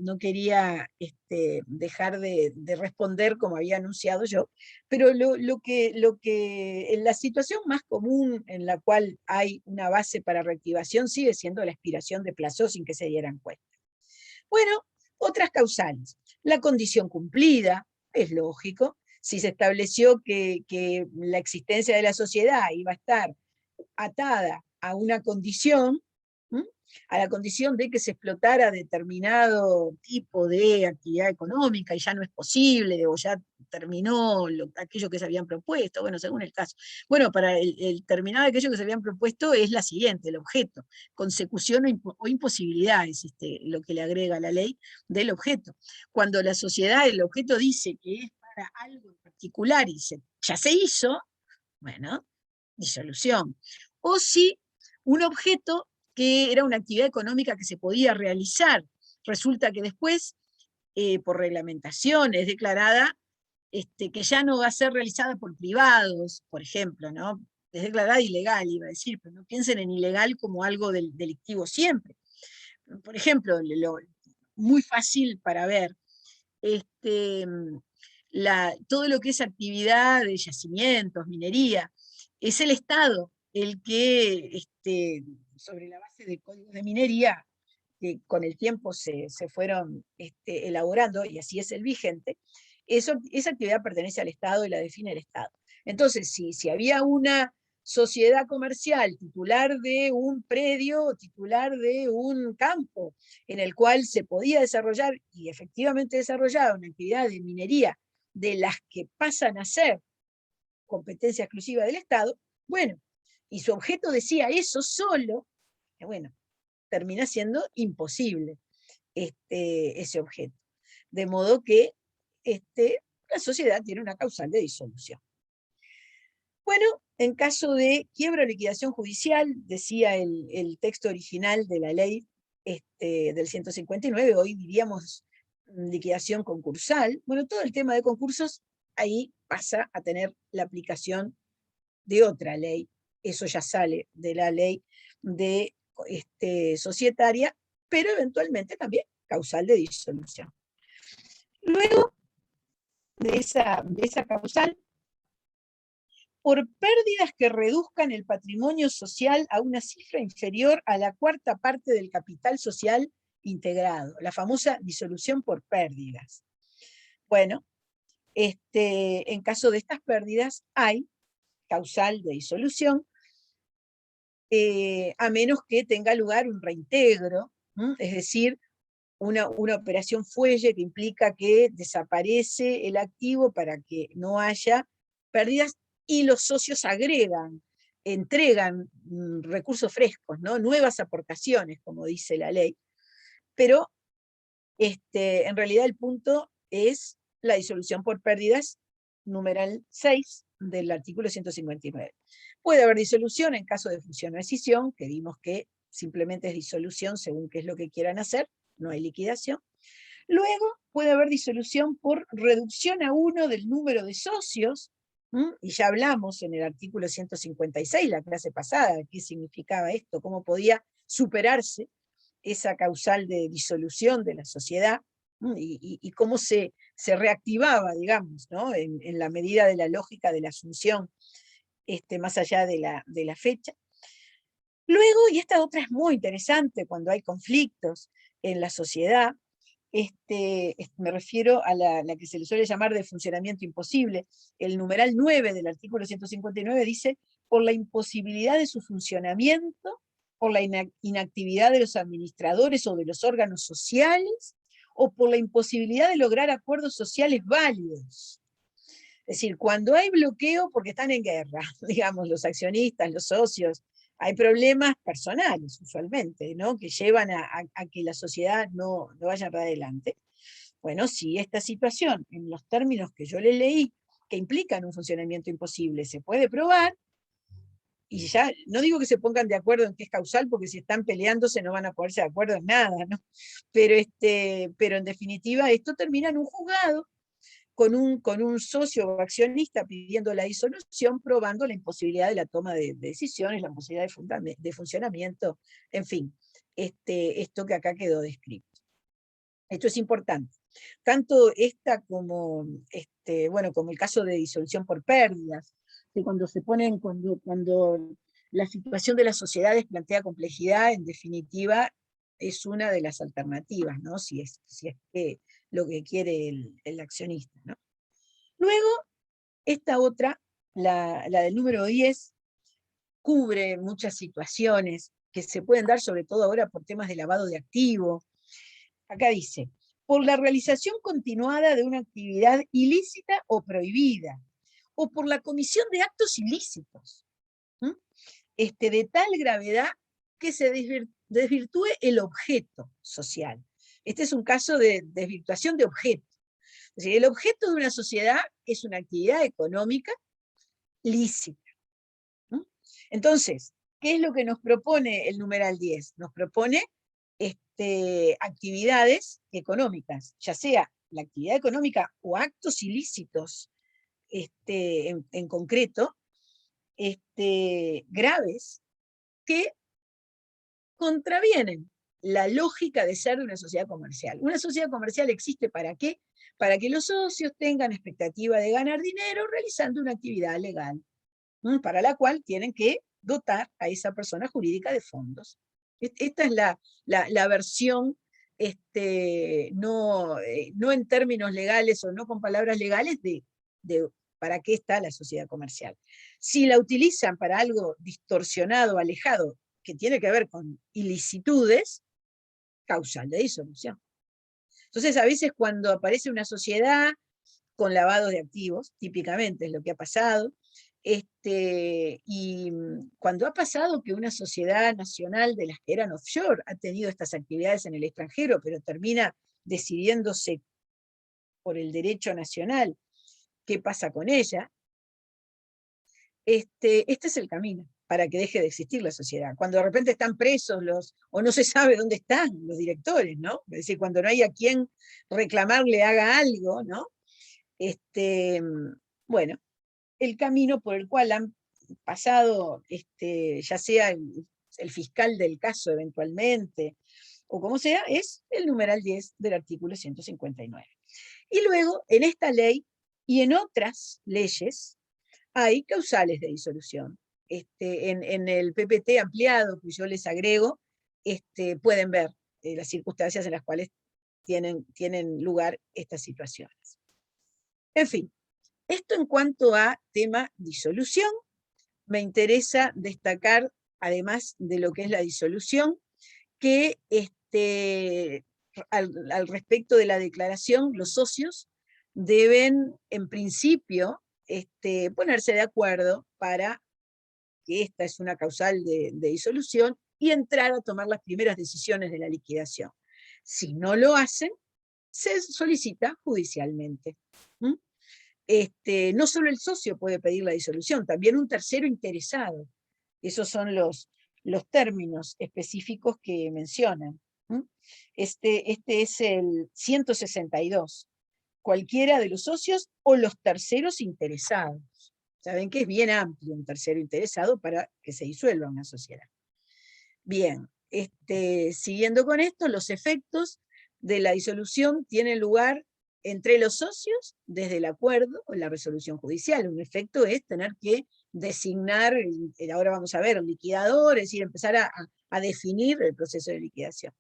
Speaker 1: dejar de responder como había anunciado yo, pero lo que en la situación más común en la cual hay una base para reactivación sigue siendo la expiración de plazo sin que se dieran cuenta. Bueno, otras causales. La condición cumplida, es lógico, si se estableció que la existencia de la sociedad iba a estar atada a una condición, a la condición de que se explotara determinado tipo de actividad económica y ya no es posible, o ya terminó aquello que se habían propuesto, bueno, según el caso. Bueno, para el terminar aquello que se habían propuesto es la siguiente, el objeto, consecución o imposibilidad es lo que le agrega la ley del objeto. Cuando la sociedad, el objeto dice que es para algo en particular y ya se hizo, bueno, disolución. O si un objeto que era una actividad económica que se podía realizar, resulta que después, por reglamentación, es declarada que ya no va a ser realizada por privados, por ejemplo, ¿no? Es declarada ilegal, iba a decir, pero no piensen en ilegal como algo delictivo siempre. Por ejemplo, muy fácil para ver, todo lo que es actividad de yacimientos, minería, es el Estado el que, sobre la base de códigos de minería, que con el tiempo se fueron elaborando, y así es el vigente, esa actividad pertenece al Estado y la define el Estado. Entonces, si había una sociedad comercial titular de un predio, titular de un campo, en el cual se podía desarrollar, y efectivamente desarrollaba una actividad de minería, de las que pasan a ser competencia exclusiva del Estado, bueno, y su objeto decía eso solo, bueno, termina siendo imposible ese objeto. De modo que la sociedad tiene una causal de disolución. Bueno, En caso de quiebra o liquidación judicial, decía el texto original de la ley del 159, hoy diríamos liquidación concursal. Bueno, todo el tema de concursos ahí pasa a tener la aplicación de otra ley. Eso ya sale de la ley de societaria, pero eventualmente también causal de disolución. Luego de esa causal, por pérdidas que reduzcan el patrimonio social a una cifra inferior a la cuarta parte del capital social integrado, la famosa disolución por pérdidas. Bueno, en caso de estas pérdidas hay causal de disolución, a menos que tenga lugar un reintegro, es decir, una operación fuelle que implica que desaparece el activo para que no haya pérdidas y los socios entregan recursos frescos, ¿no? Nuevas aportaciones, como dice la ley. Pero en realidad el punto es la disolución por pérdidas, numeral 6 del artículo 159. Puede haber disolución en caso de fusión o escisión, que vimos que simplemente es disolución según qué es lo que quieran hacer, no hay liquidación. Luego puede haber disolución por reducción a 1 del número de socios, y ya hablamos en el artículo 156, la clase pasada, qué significaba esto, cómo podía superarse esa causal de disolución de la sociedad, y cómo se reactivaba, digamos, ¿no? en la medida de la lógica de la asunción, más allá de la fecha. Luego, y esta otra es muy interesante cuando hay conflictos en la sociedad, me refiero a la que se le suele llamar de funcionamiento imposible. El numeral 9 del artículo 159 dice, por la imposibilidad de su funcionamiento, por la inactividad de los administradores o de los órganos sociales, o por la imposibilidad de lograr acuerdos sociales válidos. Es decir, cuando hay bloqueo porque están en guerra, digamos, los accionistas, los socios, hay problemas personales usualmente, ¿no? Que llevan a que la sociedad no vaya para adelante. Bueno, si esta situación, en los términos que yo le leí, que implican un funcionamiento imposible, se puede probar, y ya no digo que se pongan de acuerdo en qué es causal, porque si están peleándose no van a ponerse de acuerdo en nada, ¿no? Pero en definitiva esto termina en un juzgado, con un socio o accionista pidiendo la disolución, probando la imposibilidad de la toma de decisiones, la posibilidad de funcionamiento, en fin, esto que acá quedó descrito. Esto es importante. Tanto esta como, como el caso de disolución por pérdidas, que cuando la situación de las sociedades plantea complejidad, en definitiva, es una de las alternativas, ¿no? Si es que lo que quiere el accionista, ¿no? Luego, esta otra, la del número 10, cubre muchas situaciones que se pueden dar, sobre todo ahora por temas de lavado de activos. Acá dice, por la realización continuada de una actividad ilícita o prohibida, o por la comisión de actos ilícitos, de tal gravedad que se desvirtúe el objeto social. Este es un caso de desvirtuación de objeto. Es decir, el objeto de una sociedad es una actividad económica lícita. Entonces, ¿qué es lo que nos propone el numeral 10? Nos propone actividades económicas, ya sea la actividad económica o actos ilícitos en concreto, graves, que contravienen la lógica de ser de una sociedad comercial. Una sociedad comercial existe ¿para qué? Para que los socios tengan expectativa de ganar dinero realizando una actividad legal, para la cual tienen que dotar a esa persona jurídica de fondos. Esta es la versión, no en términos legales o no con palabras legales, de para qué está la sociedad comercial. Si la utilizan para algo distorsionado, alejado, que tiene que ver con ilicitudes, causal de disolución. Entonces, a veces cuando aparece una sociedad con lavados de activos, típicamente es lo que ha pasado, y cuando ha pasado que una sociedad nacional de las que eran offshore ha tenido estas actividades en el extranjero, pero termina decidiéndose por el derecho nacional qué pasa con ella, Este es el camino para que deje de existir la sociedad. Cuando de repente están presos o no se sabe dónde están los directores, ¿no? Es decir, cuando no hay a quien reclamarle haga algo, ¿no? Bueno, el camino por el cual han pasado, ya sea el fiscal del caso eventualmente, o como sea, es el numeral 10 del artículo 159. Y luego, en esta ley y en otras leyes, hay causales de disolución. En el PPT ampliado, que yo les agrego, pueden ver las circunstancias en las cuales tienen lugar estas situaciones. En fin, esto en cuanto a tema disolución. Me interesa destacar, además de lo que es la disolución, que al respecto de la declaración, los socios deben, en principio, ponerse de acuerdo para que esta es una causal de disolución y entrar a tomar las primeras decisiones de la liquidación. Si no lo hacen, se solicita judicialmente. ¿Mm? No solo el socio puede pedir la disolución, también un tercero interesado. Esos son los términos específicos que mencionan. Este es el 162. Cualquiera de los socios o los terceros interesados. Saben que es bien amplio un tercero interesado para que se disuelva una sociedad. Bien, siguiendo con esto, los efectos de la disolución tienen lugar entre los socios desde el acuerdo o la resolución judicial. Un efecto es tener que designar, ahora vamos a ver, liquidador, es decir, empezar a definir el proceso de liquidación.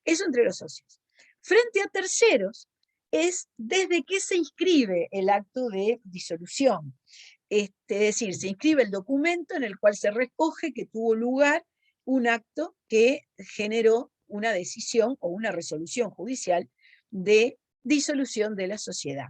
Speaker 1: Eso entre los socios. Frente a terceros, es desde que se inscribe el acto de disolución. Es decir, se inscribe el documento en el cual se recoge que tuvo lugar un acto que generó una decisión o una resolución judicial de disolución de la sociedad.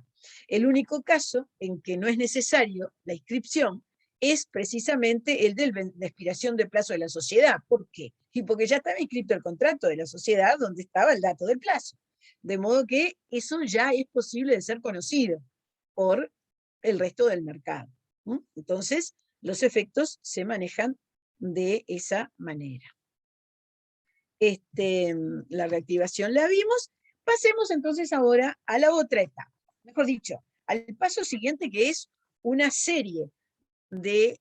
Speaker 1: El único caso en que no es necesario la inscripción es precisamente el de expiración de plazo de la sociedad. ¿Por qué? Y porque ya estaba inscrito el contrato de la sociedad donde estaba el dato del plazo. De modo que eso ya es posible de ser conocido por el resto del mercado. Entonces, los efectos se manejan de esa manera. La reactivación la vimos. Pasemos entonces ahora a la otra etapa. Mejor dicho, al paso siguiente, que es una serie de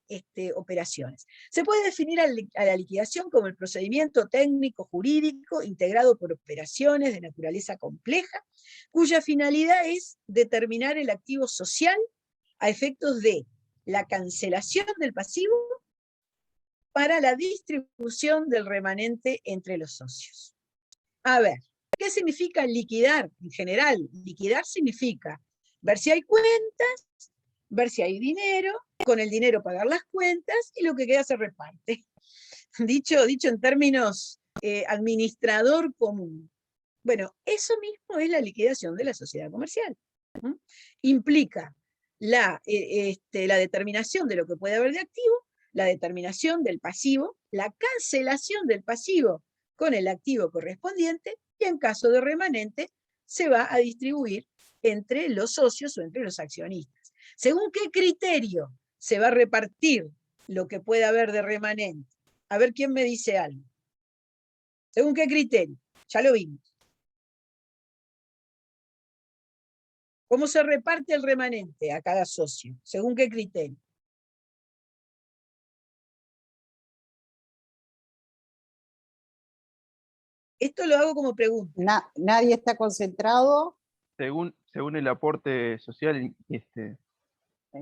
Speaker 1: operaciones. Se puede definir a la liquidación como el procedimiento técnico jurídico integrado por operaciones de naturaleza compleja, cuya finalidad es determinar el activo social a efectos de la cancelación del pasivo para la distribución del remanente entre los socios. A ver, ¿qué significa liquidar? En general, liquidar significa ver si hay cuentas, ver si hay dinero, con el dinero pagar las cuentas y lo que queda se reparte. Dicho en términos administrador común. Bueno, eso mismo es la liquidación de la sociedad comercial. Implica la determinación de lo que puede haber de activo, la determinación del pasivo, la cancelación del pasivo con el activo correspondiente y en caso de remanente se va a distribuir entre los socios o entre los accionistas. ¿Según qué criterio se va a repartir lo que pueda haber de remanente? A ver quién me dice algo. ¿Según qué criterio? Ya lo vimos. ¿Cómo se reparte el remanente a cada socio? ¿Según qué criterio? Esto lo hago como pregunta.
Speaker 2: Nadie está concentrado.
Speaker 3: Según el aporte social,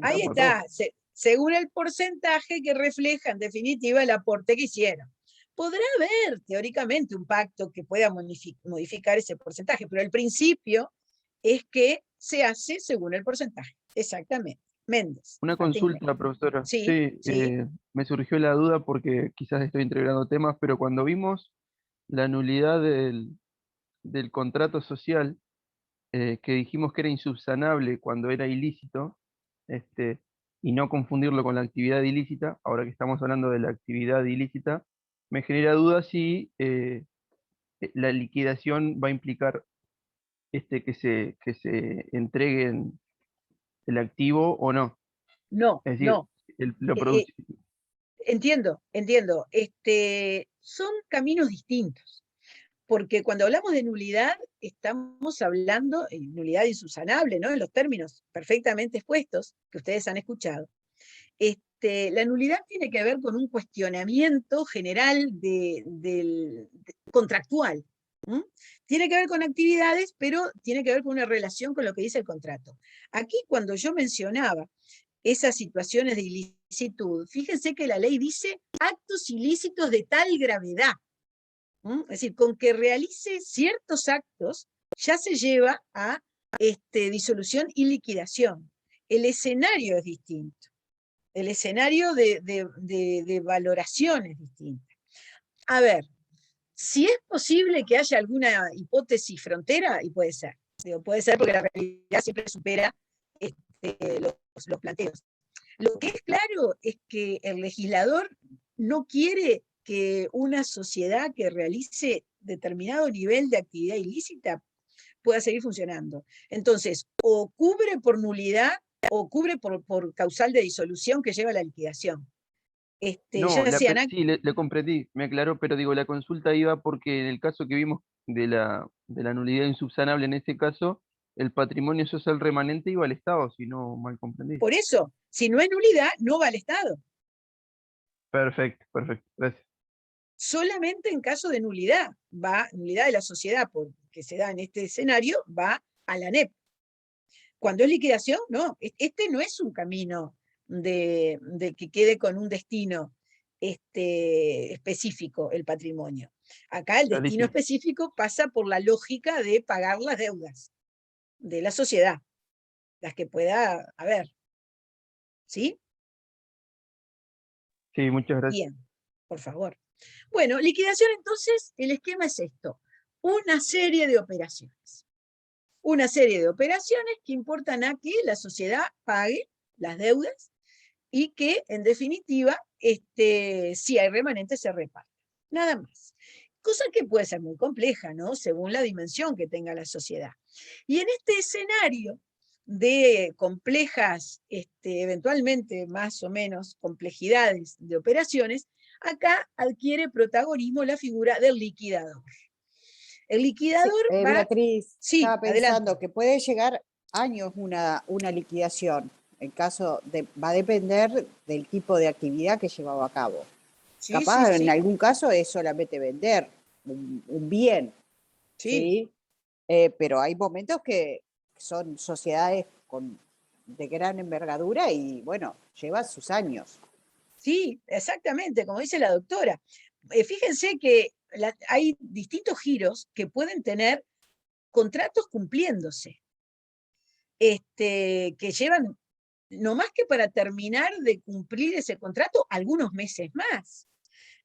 Speaker 1: Ahí está, según el porcentaje que refleja en definitiva el aporte que hicieron. Podrá haber teóricamente un pacto que pueda modificar ese porcentaje, pero el principio es que se hace según el porcentaje. Exactamente. Méndez.
Speaker 3: una consulta, profesora.
Speaker 1: Sí, sí.
Speaker 3: Me surgió la duda porque quizás estoy integrando temas, pero cuando vimos la nulidad del contrato social, que dijimos que era insubsanable cuando era ilícito, y no confundirlo con la actividad ilícita, ahora que estamos hablando de la actividad ilícita, me genera duda si la liquidación va a implicar que se entreguen el activo o no.
Speaker 1: No,
Speaker 3: Es decir,
Speaker 1: no.
Speaker 3: lo
Speaker 1: Eh,
Speaker 3: producido.
Speaker 1: entiendo. Son caminos distintos, porque cuando hablamos de nulidad, estamos hablando de nulidad insubsanable, ¿no? En los términos perfectamente expuestos que ustedes han escuchado. La nulidad tiene que ver con un cuestionamiento general contractual. Tiene que ver con actividades, pero tiene que ver con una relación con lo que dice el contrato. Aquí, cuando yo mencionaba esas situaciones de ilicitud, fíjense que la ley dice actos ilícitos de tal gravedad. Es decir, con que realice ciertos actos, ya se lleva a disolución y liquidación. El escenario es distinto. El escenario de valoración es distinto. A ver, si es posible que haya alguna hipótesis frontera, y puede ser. Puede ser porque la realidad siempre supera los planteos. Lo que es claro es que el legislador no quiere que una sociedad que realice determinado nivel de actividad ilícita pueda seguir funcionando. Entonces, o cubre por nulidad o cubre por causal de disolución que lleva a la liquidación.
Speaker 3: No,
Speaker 1: Ya sean
Speaker 3: sí, le comprendí, me aclaró, pero digo, la consulta iba porque en el caso que vimos de la nulidad insubsanable, en ese caso, el patrimonio social remanente iba al Estado, si no mal comprendí.
Speaker 1: por eso, si no es nulidad, no va al Estado.
Speaker 3: Perfecto, perfecto, gracias.
Speaker 1: Solamente en caso de nulidad, nulidad de la sociedad, que se da en este escenario, va a la ANEP. Cuando es liquidación, no. Este no es un camino de que quede con un destino específico el patrimonio. Acá el destino
Speaker 3: Clarísimo.
Speaker 1: específico pasa por la lógica de pagar las deudas de la sociedad, las que pueda haber. ¿Sí?
Speaker 3: Sí, muchas gracias.
Speaker 1: Bien, por favor. Bueno, liquidación entonces, el esquema es esto. Una serie de operaciones. Una serie de operaciones que importan a que la sociedad pague las deudas y que, en definitiva, si hay remanente, se reparta. Nada más. Cosa que puede ser muy compleja, ¿no? Según la dimensión que tenga la sociedad. Y en este escenario de complejas, eventualmente más o menos complejidades de operaciones, acá adquiere protagonismo la figura del liquidador. El
Speaker 2: Sí,
Speaker 1: liquidador va...
Speaker 2: Beatriz,
Speaker 1: Sí,
Speaker 2: estaba
Speaker 1: adelante.
Speaker 2: pensando que puede llegar años una liquidación. En caso de, va a depender del tipo de actividad que llevaba a cabo.
Speaker 1: Sí, sí,
Speaker 2: Capaz en
Speaker 1: sí,
Speaker 2: algún caso es solamente vender un bien,
Speaker 1: sí.
Speaker 2: ¿sí? Pero hay momentos que son sociedades de gran envergadura y bueno, lleva sus años.
Speaker 1: Sí, exactamente, como dice la doctora. Fíjense que hay distintos giros que pueden tener contratos cumpliéndose, que llevan, no más que para terminar de cumplir ese contrato, algunos meses más.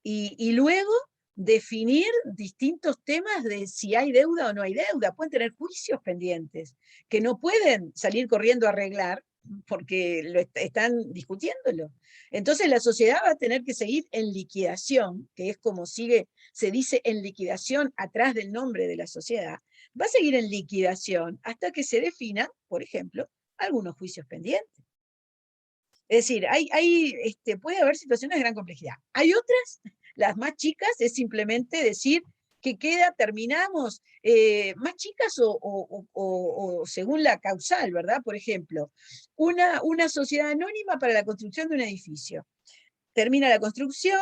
Speaker 1: Y luego definir distintos temas de si hay deuda o no hay deuda. Pueden tener juicios pendientes que no pueden salir corriendo a arreglar porque están discutiéndolo. Entonces la sociedad va a tener que seguir en liquidación, que es como se dice en liquidación atrás del nombre de la sociedad, va a seguir en liquidación hasta que se definan, por ejemplo, algunos juicios pendientes. Es decir, puede haber situaciones de gran complejidad. Hay otras, las más chicas, es simplemente decir que terminamos, más chicas o según la causal, ¿verdad? Por ejemplo, una sociedad anónima para la construcción de un edificio. Termina la construcción,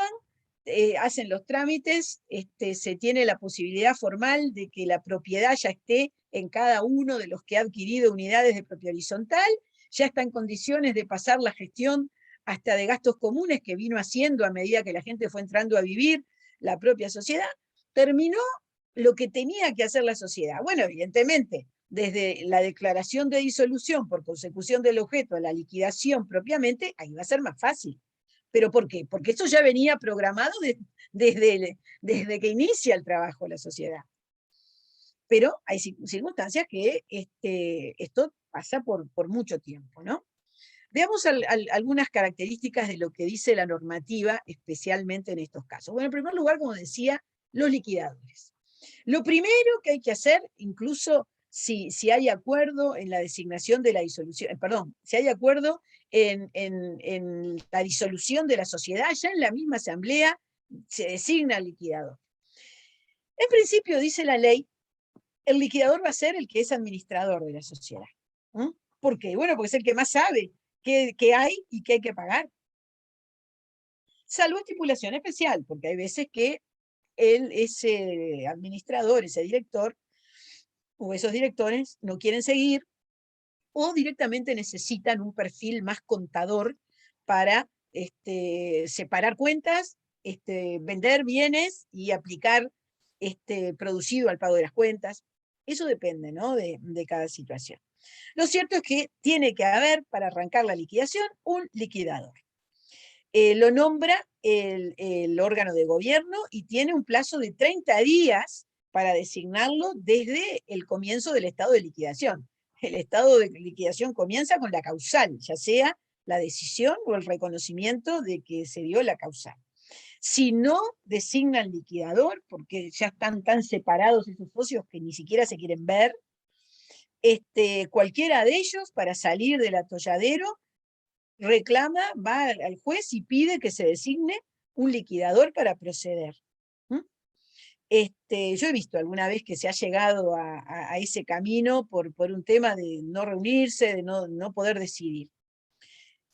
Speaker 1: hacen los trámites, se tiene la posibilidad formal de que la propiedad ya esté en cada uno de los que ha adquirido unidades de propiedad horizontal, ya está en condiciones de pasar la gestión hasta de gastos comunes que vino haciendo a medida que la gente fue entrando a vivir la propia sociedad, terminó lo que tenía que hacer la sociedad. Bueno, evidentemente, desde la declaración de disolución por consecución del objeto a la liquidación propiamente, ahí va a ser más fácil. ¿Pero por qué? Porque eso ya venía programado desde que inicia el trabajo la sociedad. Pero hay circunstancias que esto pasa por mucho tiempo, ¿no? Veamos algunas características de lo que dice la normativa, especialmente en estos casos. Bueno, en primer lugar, como decía, los liquidadores. Lo primero que hay que hacer, incluso si hay acuerdo en la designación de la disolución, si hay acuerdo en la disolución de la sociedad, ya en la misma asamblea se designa el liquidador. En principio, dice la ley, el liquidador va a ser el que es administrador de la sociedad. ¿Por qué? Bueno, porque es el que más sabe qué hay y qué hay que pagar. Salvo estipulación especial, porque hay veces que ese administrador, ese director, o esos directores no quieren seguir, o directamente necesitan un perfil más contador para separar cuentas, vender bienes y aplicar producido al pago de las cuentas. Eso depende, ¿no?, de cada situación. Lo cierto es que tiene que haber, para arrancar la liquidación, un liquidador. Lo nombra el órgano de gobierno y tiene un plazo de 30 días para designarlo desde el comienzo del estado de liquidación. El estado de liquidación comienza con la causal, ya sea la decisión o el reconocimiento de que se dio la causal. Si no designan liquidador, porque ya están tan separados esos socios que ni siquiera se quieren ver, cualquiera de ellos, para salir del atolladero, reclama, va al juez y pide que se designe un liquidador para proceder. Yo he visto alguna vez que se ha llegado a ese camino por un tema de no reunirse, de no poder decidir.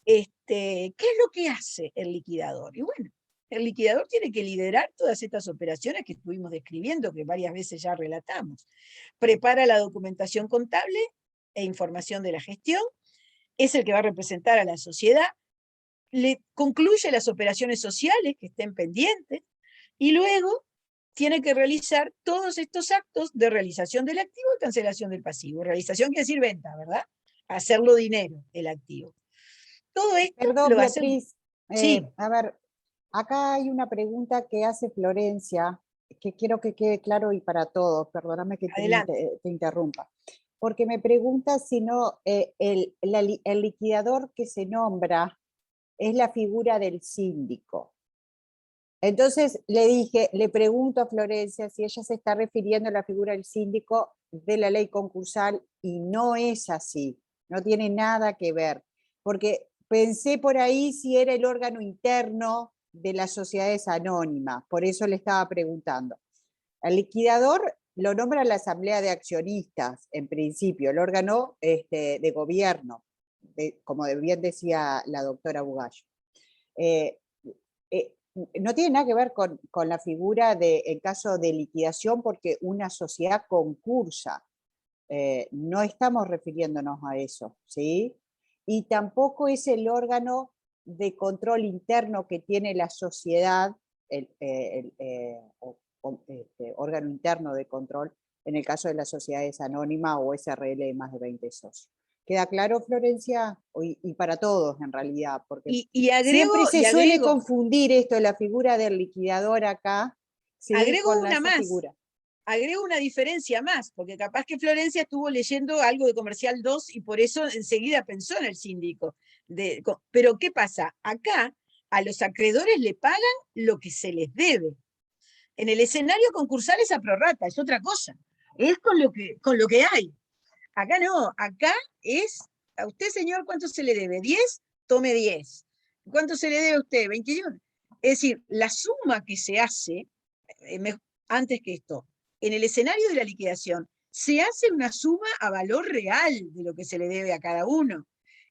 Speaker 1: ¿Qué es lo que hace el liquidador? Y bueno, el liquidador tiene que liderar todas estas operaciones que estuvimos describiendo, que varias veces ya relatamos. Prepara la documentación contable e información de la gestión, es el que va a representar a la sociedad, le concluye las operaciones sociales que estén pendientes, y luego tiene que realizar todos estos actos de realización del activo y cancelación del pasivo. Realización quiere decir venta, ¿verdad? Hacerlo dinero, el activo. Todo esto
Speaker 2: Perdón,
Speaker 1: lo hace...
Speaker 2: Beatriz.
Speaker 1: Sí,
Speaker 2: A ver, acá hay una pregunta que hace Florencia, que quiero que quede claro y para todos. Perdóname que
Speaker 1: adelante.
Speaker 2: te interrumpa. Porque me pregunta si no, el liquidador que se nombra es la figura del síndico. Entonces le pregunto a Florencia si ella se está refiriendo a la figura del síndico de la ley concursal, y no es así, no tiene nada que ver, porque pensé por ahí si era el órgano interno de las sociedades anónimas, por eso le estaba preguntando. El liquidador lo nombra la Asamblea de Accionistas, en principio, el órgano de gobierno, como bien decía la doctora Bugallo. No tiene nada que ver con la figura en caso de liquidación, porque una sociedad concursa. No estamos refiriéndonos a eso, ¿sí? Y tampoco es el órgano de control interno que tiene la sociedad, órgano interno de control, en el caso de las sociedades anónimas o SRL de más de 20 socios. ¿Queda claro, Florencia? Y para todos, en realidad, porque siempre se suele confundir esto, la figura del liquidador acá, ¿sí?, con esa figura.
Speaker 1: Agrego una diferencia más, porque capaz que Florencia estuvo leyendo algo de Comercial 2 y por eso enseguida pensó en el síndico. Pero ¿qué pasa? Acá a los acreedores le pagan lo que se les debe. En el escenario concursal es a prorrata, es otra cosa. Es con lo que hay. Acá no, acá es, a usted, señor, ¿cuánto se le debe? ¿10? Tome 10. ¿Cuánto se le debe a usted? 21. Es decir, la suma que se hace, antes que esto, en el escenario de la liquidación, se hace una suma a valor real de lo que se le debe a cada uno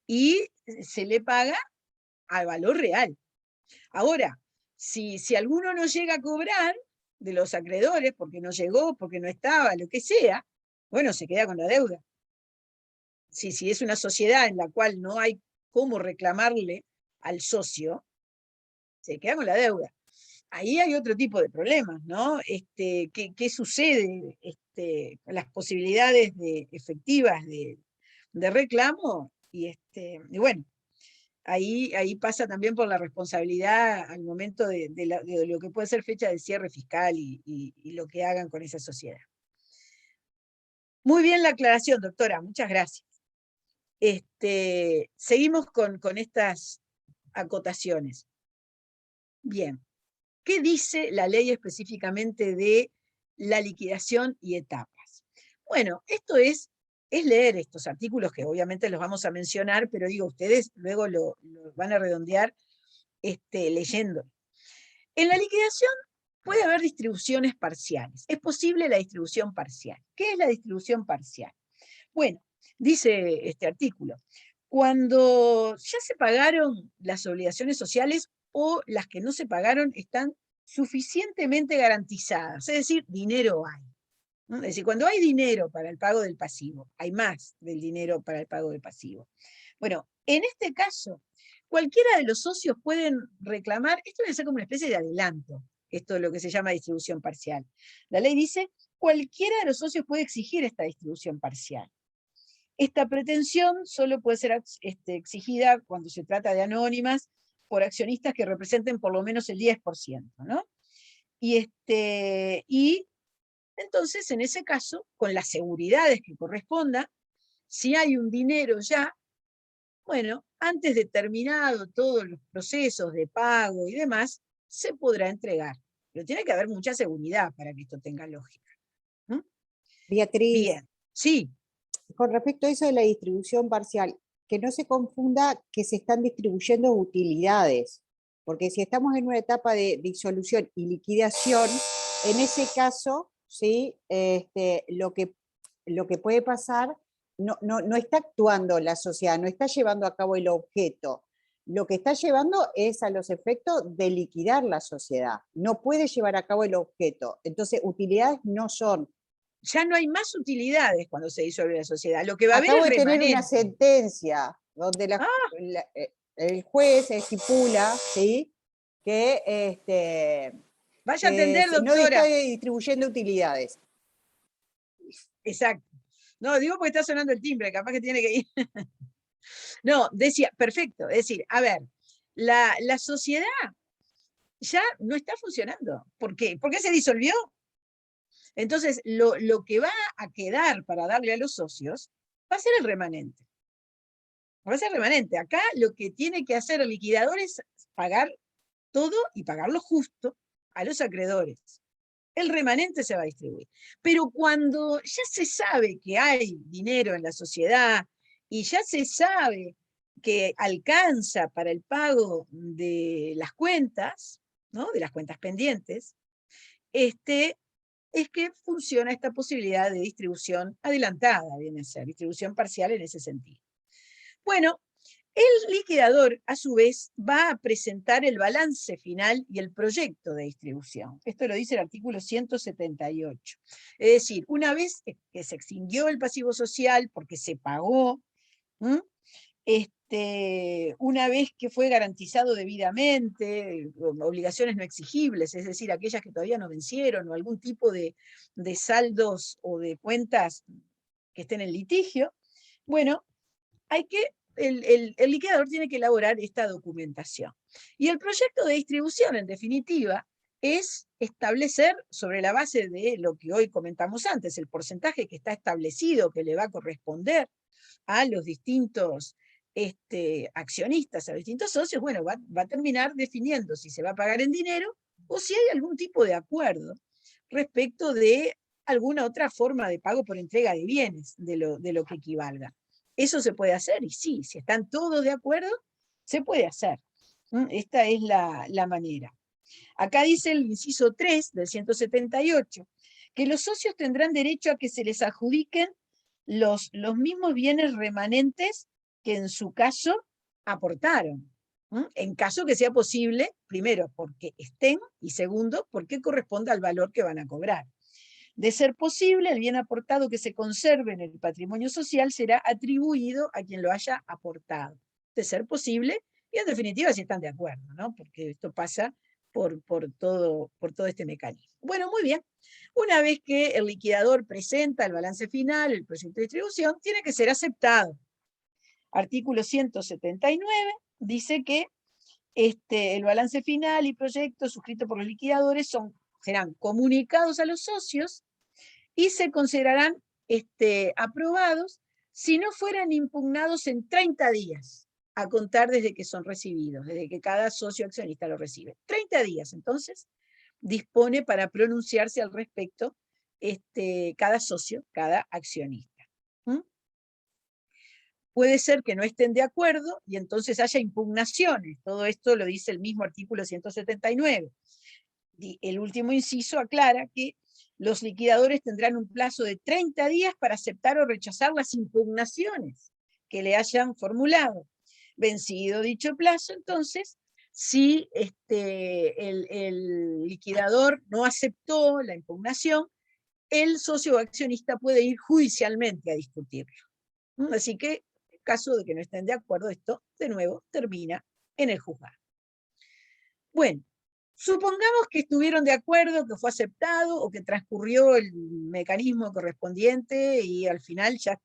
Speaker 1: y se le paga al valor real. Ahora, si alguno no llega a cobrar de los acreedores, porque no llegó, porque no estaba, lo que sea, bueno, se queda con la deuda. Si es una sociedad en la cual no hay cómo reclamarle al socio, se queda con la deuda. Ahí hay otro tipo de problemas, ¿no? ¿Qué sucede? Las posibilidades efectivas de reclamo, y bueno, ahí pasa también por la responsabilidad al momento de lo que puede ser fecha de cierre fiscal y lo que hagan con esa sociedad. Muy bien la aclaración, doctora, muchas gracias. Seguimos con estas acotaciones. Bien, ¿qué dice la ley específicamente de la liquidación y etapas? Bueno, esto es es leer estos artículos, que obviamente los vamos a mencionar, pero digo, ustedes luego lo van a redondear leyendo. En la liquidación puede haber distribuciones parciales. Es posible la distribución parcial. ¿Qué es la distribución parcial? Bueno, dice este artículo, cuando ya se pagaron las obligaciones sociales o las que no se pagaron están suficientemente garantizadas, es decir, dinero hay. ¿No? Es decir, cuando hay dinero para el pago del pasivo, hay más del dinero para el pago del pasivo. Bueno, en este caso, cualquiera de los socios pueden reclamar, esto debe ser como una especie de adelanto, esto es lo que se llama distribución parcial. La ley dice, cualquiera de los socios puede exigir esta distribución parcial. Esta pretensión solo puede ser exigida cuando se trata de anónimas por accionistas que representen por lo menos el 10%, ¿no? Y entonces, en ese caso, con las seguridades que corresponda, si hay un dinero ya, bueno, antes de terminado todos los procesos de pago y demás, se podrá entregar. Pero tiene que haber mucha seguridad para que esto tenga lógica. ¿Mm?
Speaker 2: Beatriz,
Speaker 1: Bien, sí,
Speaker 2: con respecto a eso de la distribución parcial, que no se confunda que se están distribuyendo utilidades, porque si estamos en una etapa de disolución y liquidación, en ese caso, ¿sí? Lo que puede pasar, no está actuando la sociedad, no está llevando a cabo el objeto. Lo que está llevando es a los efectos de liquidar la sociedad. No puede llevar a cabo el objeto. Entonces, utilidades no son.
Speaker 1: ya no hay más utilidades cuando se disuelve la sociedad. Lo que va a haber
Speaker 2: Acabo
Speaker 1: es
Speaker 2: de tener una
Speaker 1: remanente.
Speaker 2: sentencia donde
Speaker 1: Ah,
Speaker 2: el juez estipula, ¿sí? que,
Speaker 1: vaya a
Speaker 2: que
Speaker 1: atender,
Speaker 2: no está
Speaker 1: doctora.
Speaker 2: distribuyendo utilidades.
Speaker 1: Exacto. No, digo porque está sonando el timbre, capaz que tiene que ir. No, decía, perfecto. Es decir, a ver, la sociedad ya no está funcionando. ¿Por qué? ¿Por qué se disolvió? Entonces, lo que va a quedar para darle a los socios va a ser el remanente. Va a ser remanente. Acá lo que tiene que hacer el liquidador es pagar todo y pagar lo justo a los acreedores. El remanente se va a distribuir. Pero cuando ya se sabe que hay dinero en la sociedad y ya se sabe que alcanza para el pago de las cuentas, ¿no? De las cuentas pendientes, es que funciona esta posibilidad de distribución adelantada, viene a ser, distribución parcial en ese sentido. Bueno, el liquidador, a su vez, va a presentar el balance final y el proyecto de distribución. Esto lo dice el artículo 178. Es decir, una vez que se extinguió el pasivo social porque se pagó, una vez que fue garantizado debidamente, obligaciones no exigibles, es decir, aquellas que todavía no vencieron, o algún tipo de saldos o de cuentas que estén en litigio, bueno, el liquidador tiene que elaborar esta documentación. Y el proyecto de distribución, en definitiva, es establecer, sobre la base de lo que hoy comentamos antes, el porcentaje que está establecido que le va a corresponder a los distintos accionistas, a los distintos socios, bueno, va a terminar definiendo si se va a pagar en dinero o si hay algún tipo de acuerdo respecto de alguna otra forma de pago por entrega de bienes, de lo que equivalga. Eso se puede hacer, y sí, si están todos de acuerdo, se puede hacer. Esta es la manera. Acá dice el inciso 3 del 178, que los socios tendrán derecho a que se les adjudiquen los mismos bienes remanentes que en su caso aportaron. En caso que sea posible, primero, porque estén, y segundo, porque corresponda al valor que van a cobrar. De ser posible, el bien aportado que se conserve en el patrimonio social será atribuido a quien lo haya aportado. De ser posible, y en definitiva si están de acuerdo, ¿no? Porque esto pasa por todo este mecanismo. Bueno, muy bien. Una vez que el liquidador presenta el balance final, el proyecto de distribución, tiene que ser aceptado. Artículo 179 dice que el balance final y proyecto suscrito por los liquidadores serán comunicados a los socios y se considerarán aprobados si no fueran impugnados en 30 días, a contar desde que son recibidos, desde que cada socio accionista lo recibe. 30 días, entonces, dispone para pronunciarse al respecto cada socio, cada accionista. puede ser que no estén de acuerdo y entonces haya impugnaciones. Todo esto lo dice el mismo artículo 179. Y el último inciso aclara que los liquidadores tendrán un plazo de 30 días para aceptar o rechazar las impugnaciones que le hayan formulado. Vencido dicho plazo, entonces, si el liquidador no aceptó la impugnación, el socio o accionista puede ir judicialmente a discutirlo. Así que, en caso de que no estén de acuerdo, esto, de nuevo, termina en el juzgado. Bueno, supongamos que estuvieron de acuerdo, que fue aceptado o que transcurrió el mecanismo correspondiente y al final ya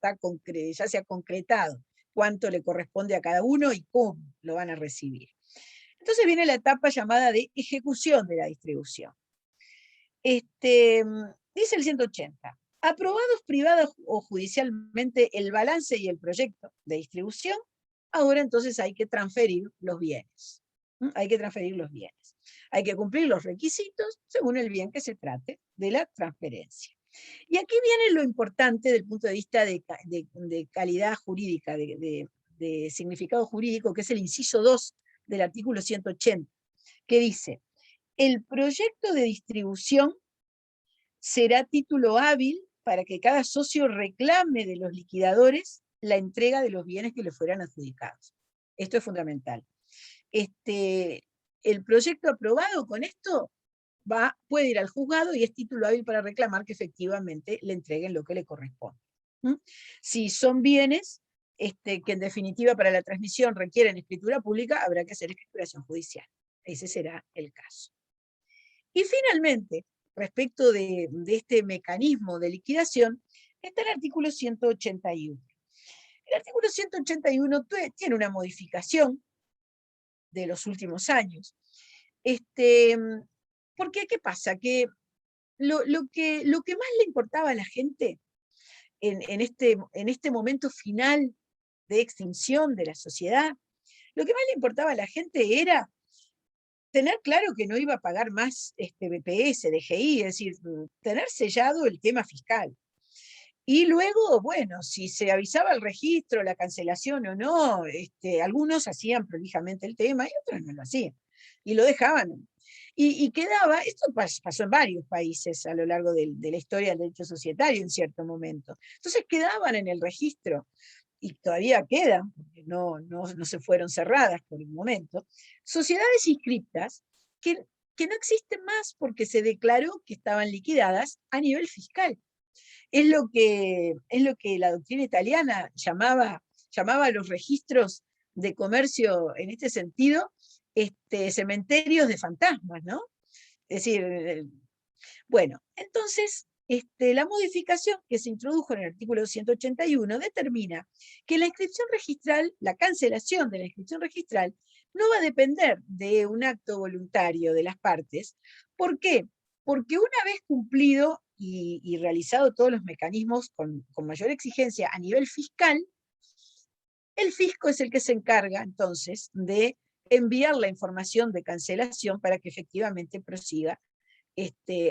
Speaker 1: se ha concretado cuánto le corresponde a cada uno y cómo lo van a recibir. Entonces viene la etapa llamada de ejecución de la distribución. Dice el 180, aprobados privada o judicialmente el balance y el proyecto de distribución, ahora entonces hay que transferir los bienes. Hay que transferir los bienes. Hay que cumplir los requisitos según el bien que se trate de la transferencia. Y aquí viene lo importante del punto de vista de calidad jurídica, de significado jurídico, que es el inciso 2 del artículo 180, que dice, el proyecto de distribución será título hábil para que cada socio reclame de los liquidadores la entrega de los bienes que le fueran adjudicados. Esto es fundamental. El proyecto aprobado con esto puede ir al juzgado y es título hábil para reclamar que efectivamente le entreguen lo que le corresponde. Si son bienes que en definitiva para la transmisión requieren escritura pública, habrá que hacer escrituración judicial. Ese será el caso. Y finalmente, respecto de este mecanismo de liquidación, está el artículo 181. El artículo 181 tiene una modificación de los últimos años. Porque, ¿qué pasa? Que lo que más le importaba a la gente en este momento final de extinción de la sociedad, lo que más le importaba a la gente era tener claro que no iba a pagar más BPS, DGI, es decir, tener sellado el tema fiscal. Y luego, bueno, si se avisaba el registro, la cancelación o no, algunos hacían prolijamente el tema y otros no lo hacían. Y lo dejaban. Y quedaba, esto pasó en varios países a lo largo de la historia del derecho societario en cierto momento. Entonces quedaban en el registro, y todavía quedan, porque no se fueron cerradas por el momento, sociedades inscriptas que no existen más porque se declaró que estaban liquidadas a nivel fiscal. Es lo que la doctrina italiana llamaba a los registros de comercio en este sentido, cementerios de fantasmas, ¿no? Es decir, bueno, entonces, la modificación que se introdujo en el artículo 181 determina que la inscripción registral, la cancelación de la inscripción registral, no va a depender de un acto voluntario de las partes. ¿Por qué? Porque una vez cumplido y realizado todos los mecanismos con mayor exigencia a nivel fiscal, el fisco es el que se encarga entonces de enviar la información de cancelación para que efectivamente prosiga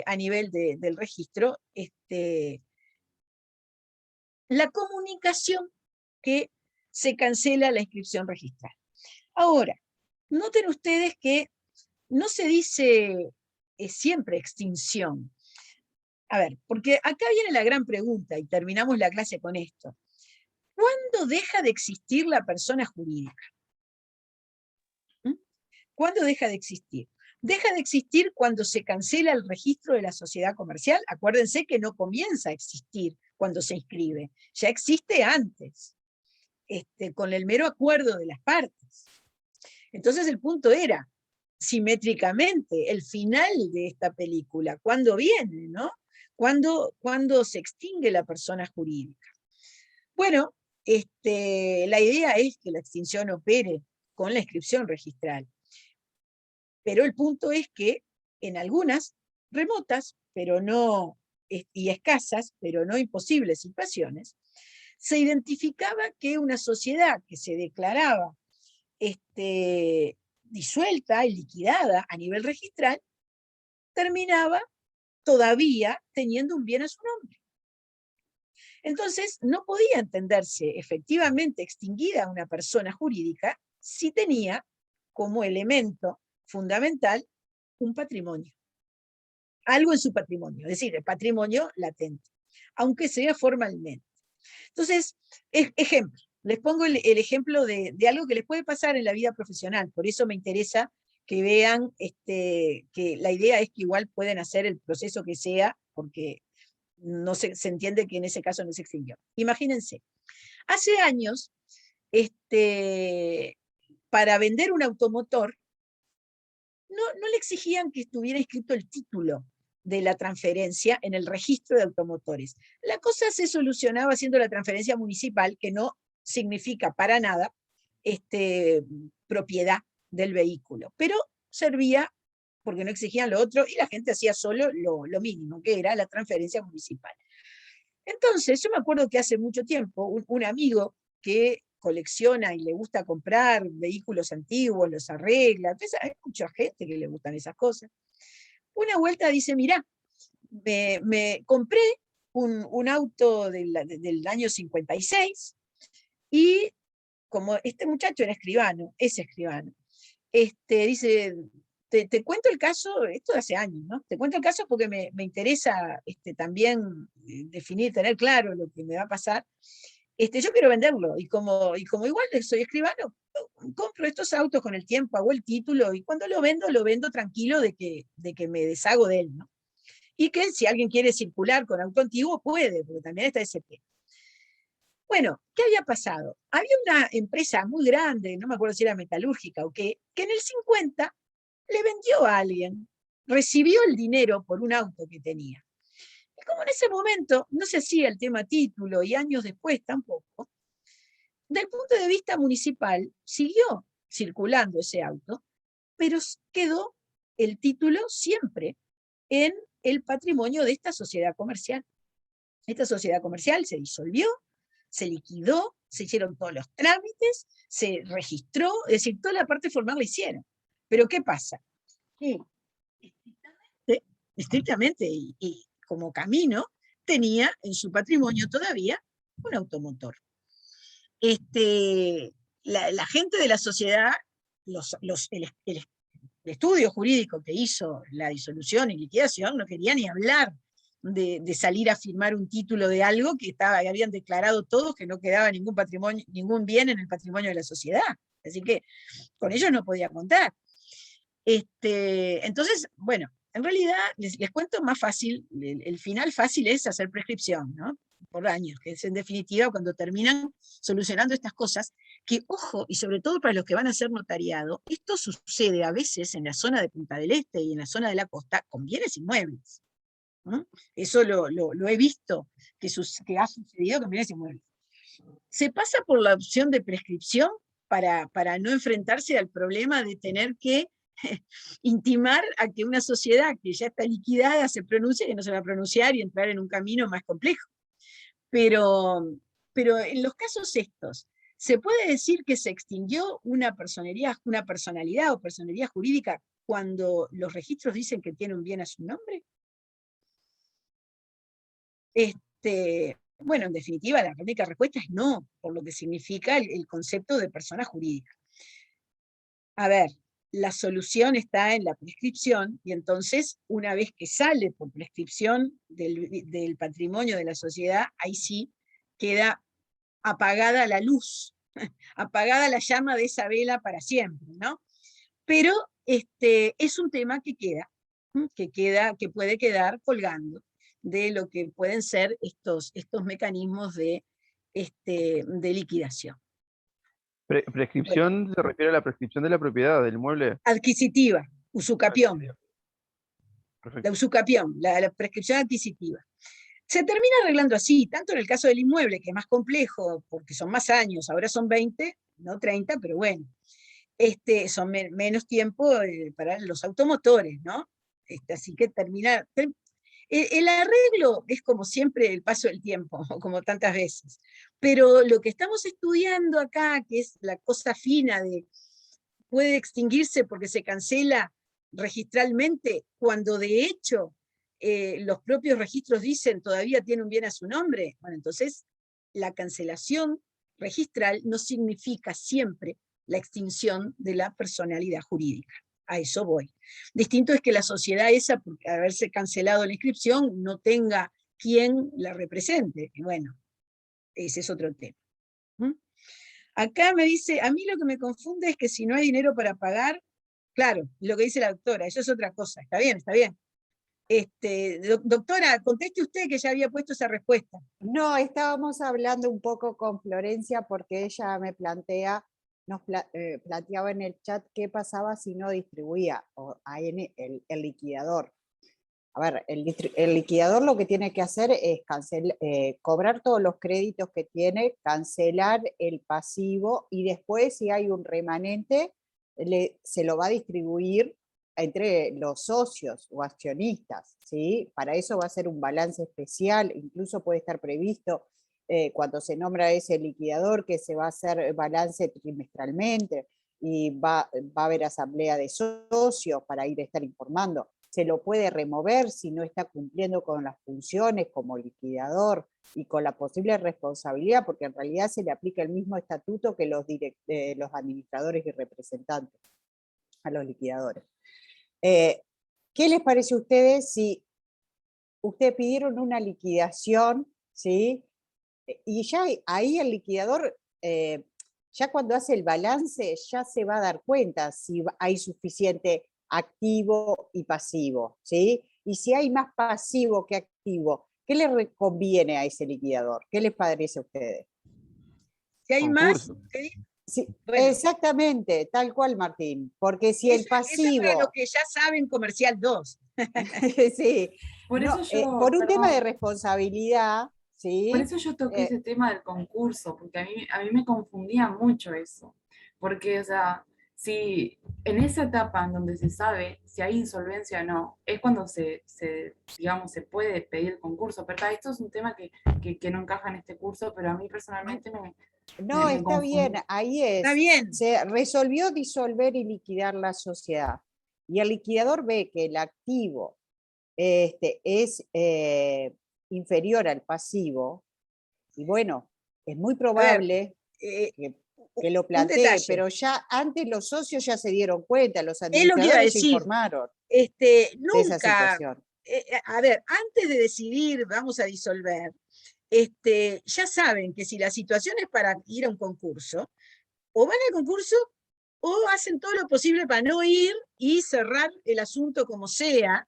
Speaker 1: a nivel del registro la comunicación que se cancela la inscripción registral. Ahora, noten ustedes que no se dice siempre extinción. A ver, porque acá viene la gran pregunta y terminamos la clase con esto. ¿Cuándo deja de existir la persona jurídica? ¿Cuándo deja de existir? Deja de existir cuando se cancela el registro de la sociedad comercial. Acuérdense que no comienza a existir cuando se inscribe, ya existe antes, con el mero acuerdo de las partes. Entonces el punto era, simétricamente, el final de esta película, ¿cuándo viene, no? ¿Cuándo se extingue la persona jurídica? Bueno, la idea es que la extinción opere con la inscripción registral. Pero el punto es que en algunas remotas, pero no, y escasas, pero no imposibles situaciones, se identificaba que una sociedad que se declaraba disuelta y liquidada a nivel registral, terminaba todavía teniendo un bien a su nombre. Entonces, no podía entenderse efectivamente extinguida una persona jurídica si tenía como elemento fundamental un patrimonio. Algo en su patrimonio, es decir, el patrimonio latente, aunque sea formalmente. Entonces, ejemplo, les pongo el ejemplo de algo que les puede pasar en la vida profesional, por eso me interesa que vean que la idea es que igual pueden hacer el proceso que sea, porque no se entiende que en ese caso no se extinguió. Imagínense, hace años, para vender un automotor, no le exigían que estuviera inscrito el título de la transferencia en el registro de automotores. La cosa se solucionaba haciendo la transferencia municipal, que no significa para nada propiedad del vehículo, pero servía porque no exigían lo otro y la gente hacía solo lo mínimo, que era la transferencia municipal. Entonces, yo me acuerdo que hace mucho tiempo, un amigo que colecciona y le gusta comprar vehículos antiguos, los arregla, entonces hay mucha gente que le gustan esas cosas. Una vuelta dice, mirá, me compré un auto del año 56 y como este muchacho era escribano, es escribano, dice, te cuento el caso, esto de hace años, ¿no? Te cuento el caso porque me interesa también definir, tener claro lo que me va a pasar. Yo quiero venderlo, y como igual soy escribano, compro estos autos con el tiempo, hago el título, y cuando lo vendo tranquilo de que me deshago de él, ¿no? Y que si alguien quiere circular con auto antiguo, puede, porque también está ese pie. Bueno, ¿qué había pasado? Había una empresa muy grande, no me acuerdo si era metalúrgica o qué, que en el 50 le vendió a alguien, recibió el dinero por un auto que tenía. Y como en ese momento no se hacía el tema título y años después tampoco, del punto de vista municipal siguió circulando ese auto, pero quedó el título siempre en el patrimonio de esta sociedad comercial. Esta sociedad comercial se disolvió, se liquidó, se hicieron todos los trámites, se registró, es decir, toda la parte formal la hicieron. Pero ¿qué pasa? Que estrictamente y como camino, tenía en su patrimonio todavía un automotor. La gente de la sociedad, el estudio jurídico que hizo la disolución y liquidación, no quería ni hablar de salir a firmar un título de algo que habían declarado todos que no quedaba ningún patrimonio, ningún bien en el patrimonio de la sociedad. Así que con ellos no podía contar. Entonces, bueno, en realidad les cuento más fácil, el final fácil es hacer prescripción, ¿no? Por años, que es en definitiva cuando terminan solucionando estas cosas, que ojo, y sobre todo para los que van a hacer notariado, esto sucede a veces en la zona de Punta del Este y en la zona de la costa con bienes inmuebles. ¿No? Eso lo he visto que ha sucedido con bienes inmuebles. Se pasa por la opción de prescripción para no enfrentarse al problema de tener que intimar a que una sociedad que ya está liquidada se pronuncie, que no se va a pronunciar y entrar en un camino más complejo. Pero en los casos estos, ¿se puede decir que se extinguió una personalidad o personalidad jurídica cuando los registros dicen que tiene un bien a su nombre? Bueno, en definitiva, la única respuesta es no, por lo que significa el concepto de persona jurídica. A ver, la solución está en la prescripción, y entonces, una vez que sale por prescripción del patrimonio de la sociedad, ahí sí queda apagada la luz, apagada la llama de esa vela para siempre, ¿no? Pero es un tema que que puede quedar colgando de lo que pueden ser estos mecanismos de liquidación.
Speaker 3: Prescripción
Speaker 1: Bueno,
Speaker 3: se refiere a la prescripción de la propiedad del inmueble.
Speaker 1: adquisitiva, usucapión,
Speaker 3: Perfecto.
Speaker 1: la usucapión, la prescripción adquisitiva. Se termina arreglando así, tanto en el caso del inmueble, que es más complejo, porque son más años, ahora son 20, no 30, pero bueno, son menos tiempo para los automotores, ¿no? Así que el arreglo es como siempre el paso del tiempo, como tantas veces. Pero lo que estamos estudiando acá, que es la cosa fina de puede extinguirse porque se cancela registralmente, cuando de hecho los propios registros dicen todavía tiene un bien a su nombre, bueno, entonces la cancelación registral no significa siempre la extinción de la personalidad jurídica. A eso voy. Distinto es que la sociedad esa, por haberse cancelado la inscripción, no tenga quien la represente. Y bueno, ese es otro tema. ¿Mm? Acá me dice, a mí lo que me confunde es que si no hay dinero para pagar, claro, lo que dice la doctora, eso es otra cosa. Está bien, está bien. Doctora, conteste usted que ya había puesto esa respuesta.
Speaker 2: No, estábamos hablando un poco con Florencia porque ella me planteaba en el chat qué pasaba si no distribuía el liquidador. A ver, el liquidador lo que tiene que hacer es cobrar todos los créditos que tiene, cancelar el pasivo y después, si hay un remanente, se lo va a distribuir entre los socios o accionistas, ¿sí? Para eso va a ser un balance especial, incluso puede estar previsto cuando se nombra ese liquidador que se va a hacer balance trimestralmente y va a haber asamblea de socios para estar informando. Se lo puede remover si no está cumpliendo con las funciones como liquidador y con la posible responsabilidad, porque en realidad se le aplica el mismo estatuto que los administradores y representantes a los liquidadores. ¿Qué les parece a ustedes si ustedes pidieron una liquidación, ¿sí? Y ya ahí el liquidador, ya cuando hace el balance, ya se va a dar cuenta si hay suficiente activo y pasivo, ¿sí? Y si hay más pasivo que activo, ¿qué le conviene a ese liquidador? ¿Qué les parece a ustedes?
Speaker 1: Si hay
Speaker 3: Concurso.
Speaker 1: más,
Speaker 2: Sí,
Speaker 1: bueno,
Speaker 2: exactamente, tal cual, Martín, porque si el
Speaker 1: eso es para los
Speaker 2: pasivo...
Speaker 1: que ya saben Comercial 2.
Speaker 2: Sí,
Speaker 4: Por
Speaker 2: no,
Speaker 4: eso yo,
Speaker 2: por un tema de
Speaker 4: perdón,
Speaker 2: responsabilidad,
Speaker 4: por
Speaker 2: ¿sí?
Speaker 4: eso yo toqué ese tema del concurso, porque a mí me confundía mucho eso. Porque, o sea, si en esa etapa en donde se sabe si hay insolvencia o no, es cuando digamos, se puede pedir el concurso. Pero esto es un tema que no encaja en este curso, pero a mí personalmente
Speaker 2: No,
Speaker 4: me
Speaker 2: está bien,
Speaker 4: confundió.
Speaker 2: ahí
Speaker 1: Está
Speaker 2: es.
Speaker 1: bien.
Speaker 2: Se resolvió disolver y liquidar la sociedad. Y el liquidador ve que el activo es inferior al pasivo, y bueno, es muy
Speaker 1: A ver,
Speaker 2: probable que, que lo
Speaker 1: un
Speaker 2: plantee,
Speaker 1: detalle.
Speaker 2: pero ya antes los socios ya se dieron cuenta, los
Speaker 1: Es lo que iba a
Speaker 2: administradores se
Speaker 1: decir.
Speaker 2: informaron de esa
Speaker 1: Nunca,
Speaker 2: situación.
Speaker 1: a ver, antes de decidir, vamos a disolver, ya saben que si la situación es para ir a un concurso, o van al concurso o hacen todo lo posible para no ir y cerrar el asunto como sea,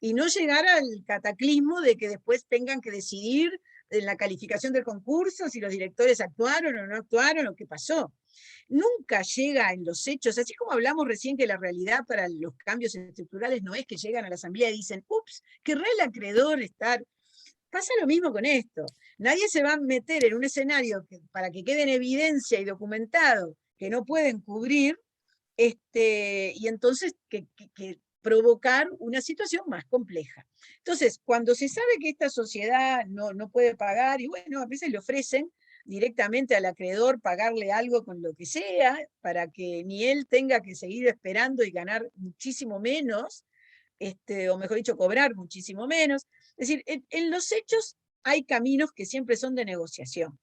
Speaker 1: y no llegar al cataclismo de que después tengan que decidir en la calificación del concurso si los directores actuaron o no actuaron o qué pasó. Nunca llega en los hechos, así como hablamos recién que la realidad para los cambios estructurales no es que llegan a la asamblea y dicen, ups, querrá el acreedor estar. Pasa lo mismo con esto. Nadie se va a meter en un escenario para que quede en evidencia y documentado que no pueden cubrir, y entonces que provocar una situación más compleja. Entonces, cuando se sabe que esta sociedad no puede pagar, y bueno, a veces le ofrecen directamente al acreedor pagarle algo con lo que sea, para que ni él tenga que seguir esperando y ganar muchísimo menos, o mejor dicho, cobrar muchísimo menos. Es decir, en los hechos hay caminos que siempre son de negociación,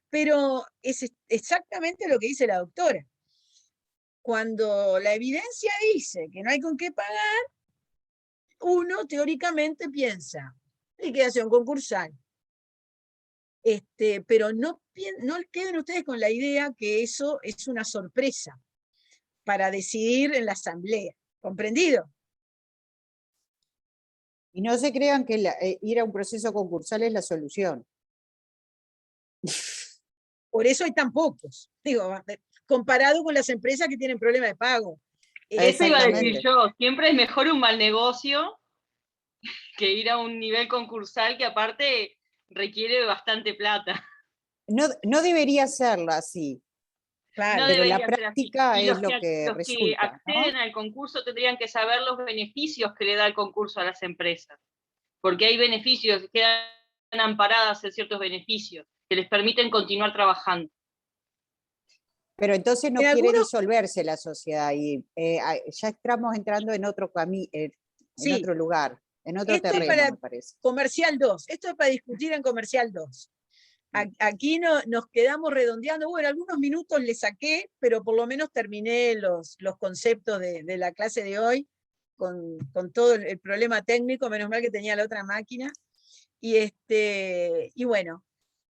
Speaker 1: pero es exactamente lo que dice la doctora. Cuando la evidencia dice que no hay con qué pagar, uno teóricamente piensa, liquidación concursal. Pero no queden ustedes con la idea que eso es una sorpresa para decidir en la asamblea. ¿Comprendido?
Speaker 2: Y no se crean que ir a un proceso concursal es la solución.
Speaker 1: Por eso hay tan pocos, digo, comparado con las empresas que tienen problemas de pago.
Speaker 5: Eso iba a decir yo, siempre es mejor un mal negocio que ir a un nivel concursal que aparte requiere bastante plata.
Speaker 2: No debería serlo así.
Speaker 1: Claro.
Speaker 5: No
Speaker 2: pero la
Speaker 5: debería ser así.
Speaker 2: práctica
Speaker 5: Y
Speaker 2: es lo que
Speaker 5: los que
Speaker 2: resulta,
Speaker 5: acceden
Speaker 2: ¿no?
Speaker 5: al concurso tendrían que saber los beneficios que le da el concurso a las empresas. Porque hay beneficios, quedan amparadas en ciertos beneficios que les permiten continuar trabajando.
Speaker 2: Pero entonces no
Speaker 1: En
Speaker 2: quiere
Speaker 1: algunos,
Speaker 2: disolverse la sociedad y ya estamos entrando en otro camino, en
Speaker 1: sí,
Speaker 2: otro lugar. en otro
Speaker 1: Esto es
Speaker 2: terreno,
Speaker 1: para
Speaker 2: me parece.
Speaker 1: comercial 2, esto es para discutir en comercial 2. Aquí nos quedamos redondeando, bueno, algunos minutos le saqué, pero por lo menos terminé los conceptos de la clase de hoy, con todo el problema técnico, menos mal que tenía la otra máquina. Y bueno,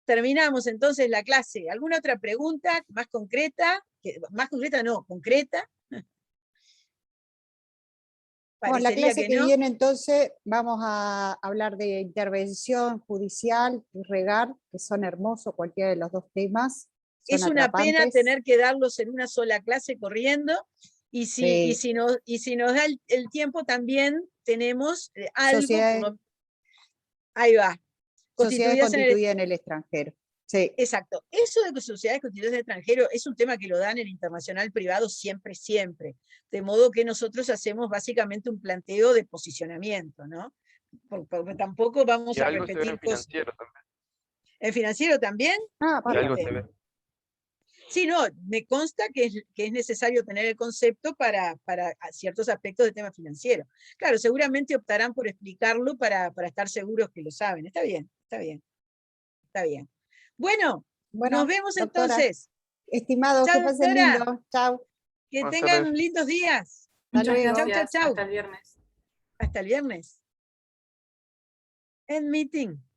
Speaker 1: terminamos entonces la clase. ¿Alguna otra pregunta más concreta? Más concreta no, concreta.
Speaker 2: Bueno, la
Speaker 1: Parecería
Speaker 2: clase
Speaker 1: que
Speaker 2: que
Speaker 1: no.
Speaker 2: viene entonces vamos a hablar de intervención judicial y regar, que son hermosos cualquiera de los dos temas. Son
Speaker 1: Es una pena
Speaker 2: atrapantes.
Speaker 1: tener que darlos en una sola clase corriendo, y
Speaker 2: Sí.
Speaker 1: si nos da el tiempo también tenemos algo,
Speaker 2: Sociedades,
Speaker 1: ahí va,
Speaker 2: sociedades
Speaker 1: constituidas en el
Speaker 2: constituidas en el extranjero. Sí,
Speaker 1: exacto. Eso de sociedades constituidas en el extranjero es un tema que lo dan en el internacional privado siempre, siempre. De modo que nosotros hacemos básicamente un planteo de posicionamiento, ¿no? Porque tampoco vamos
Speaker 3: Y
Speaker 1: a
Speaker 3: algo se ve en
Speaker 1: repetir cosas.
Speaker 3: financiero también.
Speaker 1: ¿En financiero también?
Speaker 3: Y algo
Speaker 1: Este,
Speaker 3: se ve.
Speaker 1: Sí, no, me consta que es necesario tener el concepto para ciertos aspectos del tema financiero. Claro, seguramente optarán por explicarlo para estar seguros que lo saben. Está bien, está bien, está bien. Bueno, nos
Speaker 2: bueno,
Speaker 1: vemos
Speaker 2: doctora,
Speaker 1: entonces.
Speaker 2: estimados,
Speaker 1: Chao,
Speaker 2: que pasen
Speaker 1: doctora.
Speaker 2: lindo. Chao.
Speaker 1: Que
Speaker 3: Buenas
Speaker 1: tengan
Speaker 3: tardes.
Speaker 1: lindos días.
Speaker 2: Hasta
Speaker 4: Muchas
Speaker 2: luego.
Speaker 1: Chau, chau,
Speaker 4: gracias.
Speaker 1: chau.
Speaker 4: Hasta el viernes.
Speaker 1: Hasta el viernes. End meeting.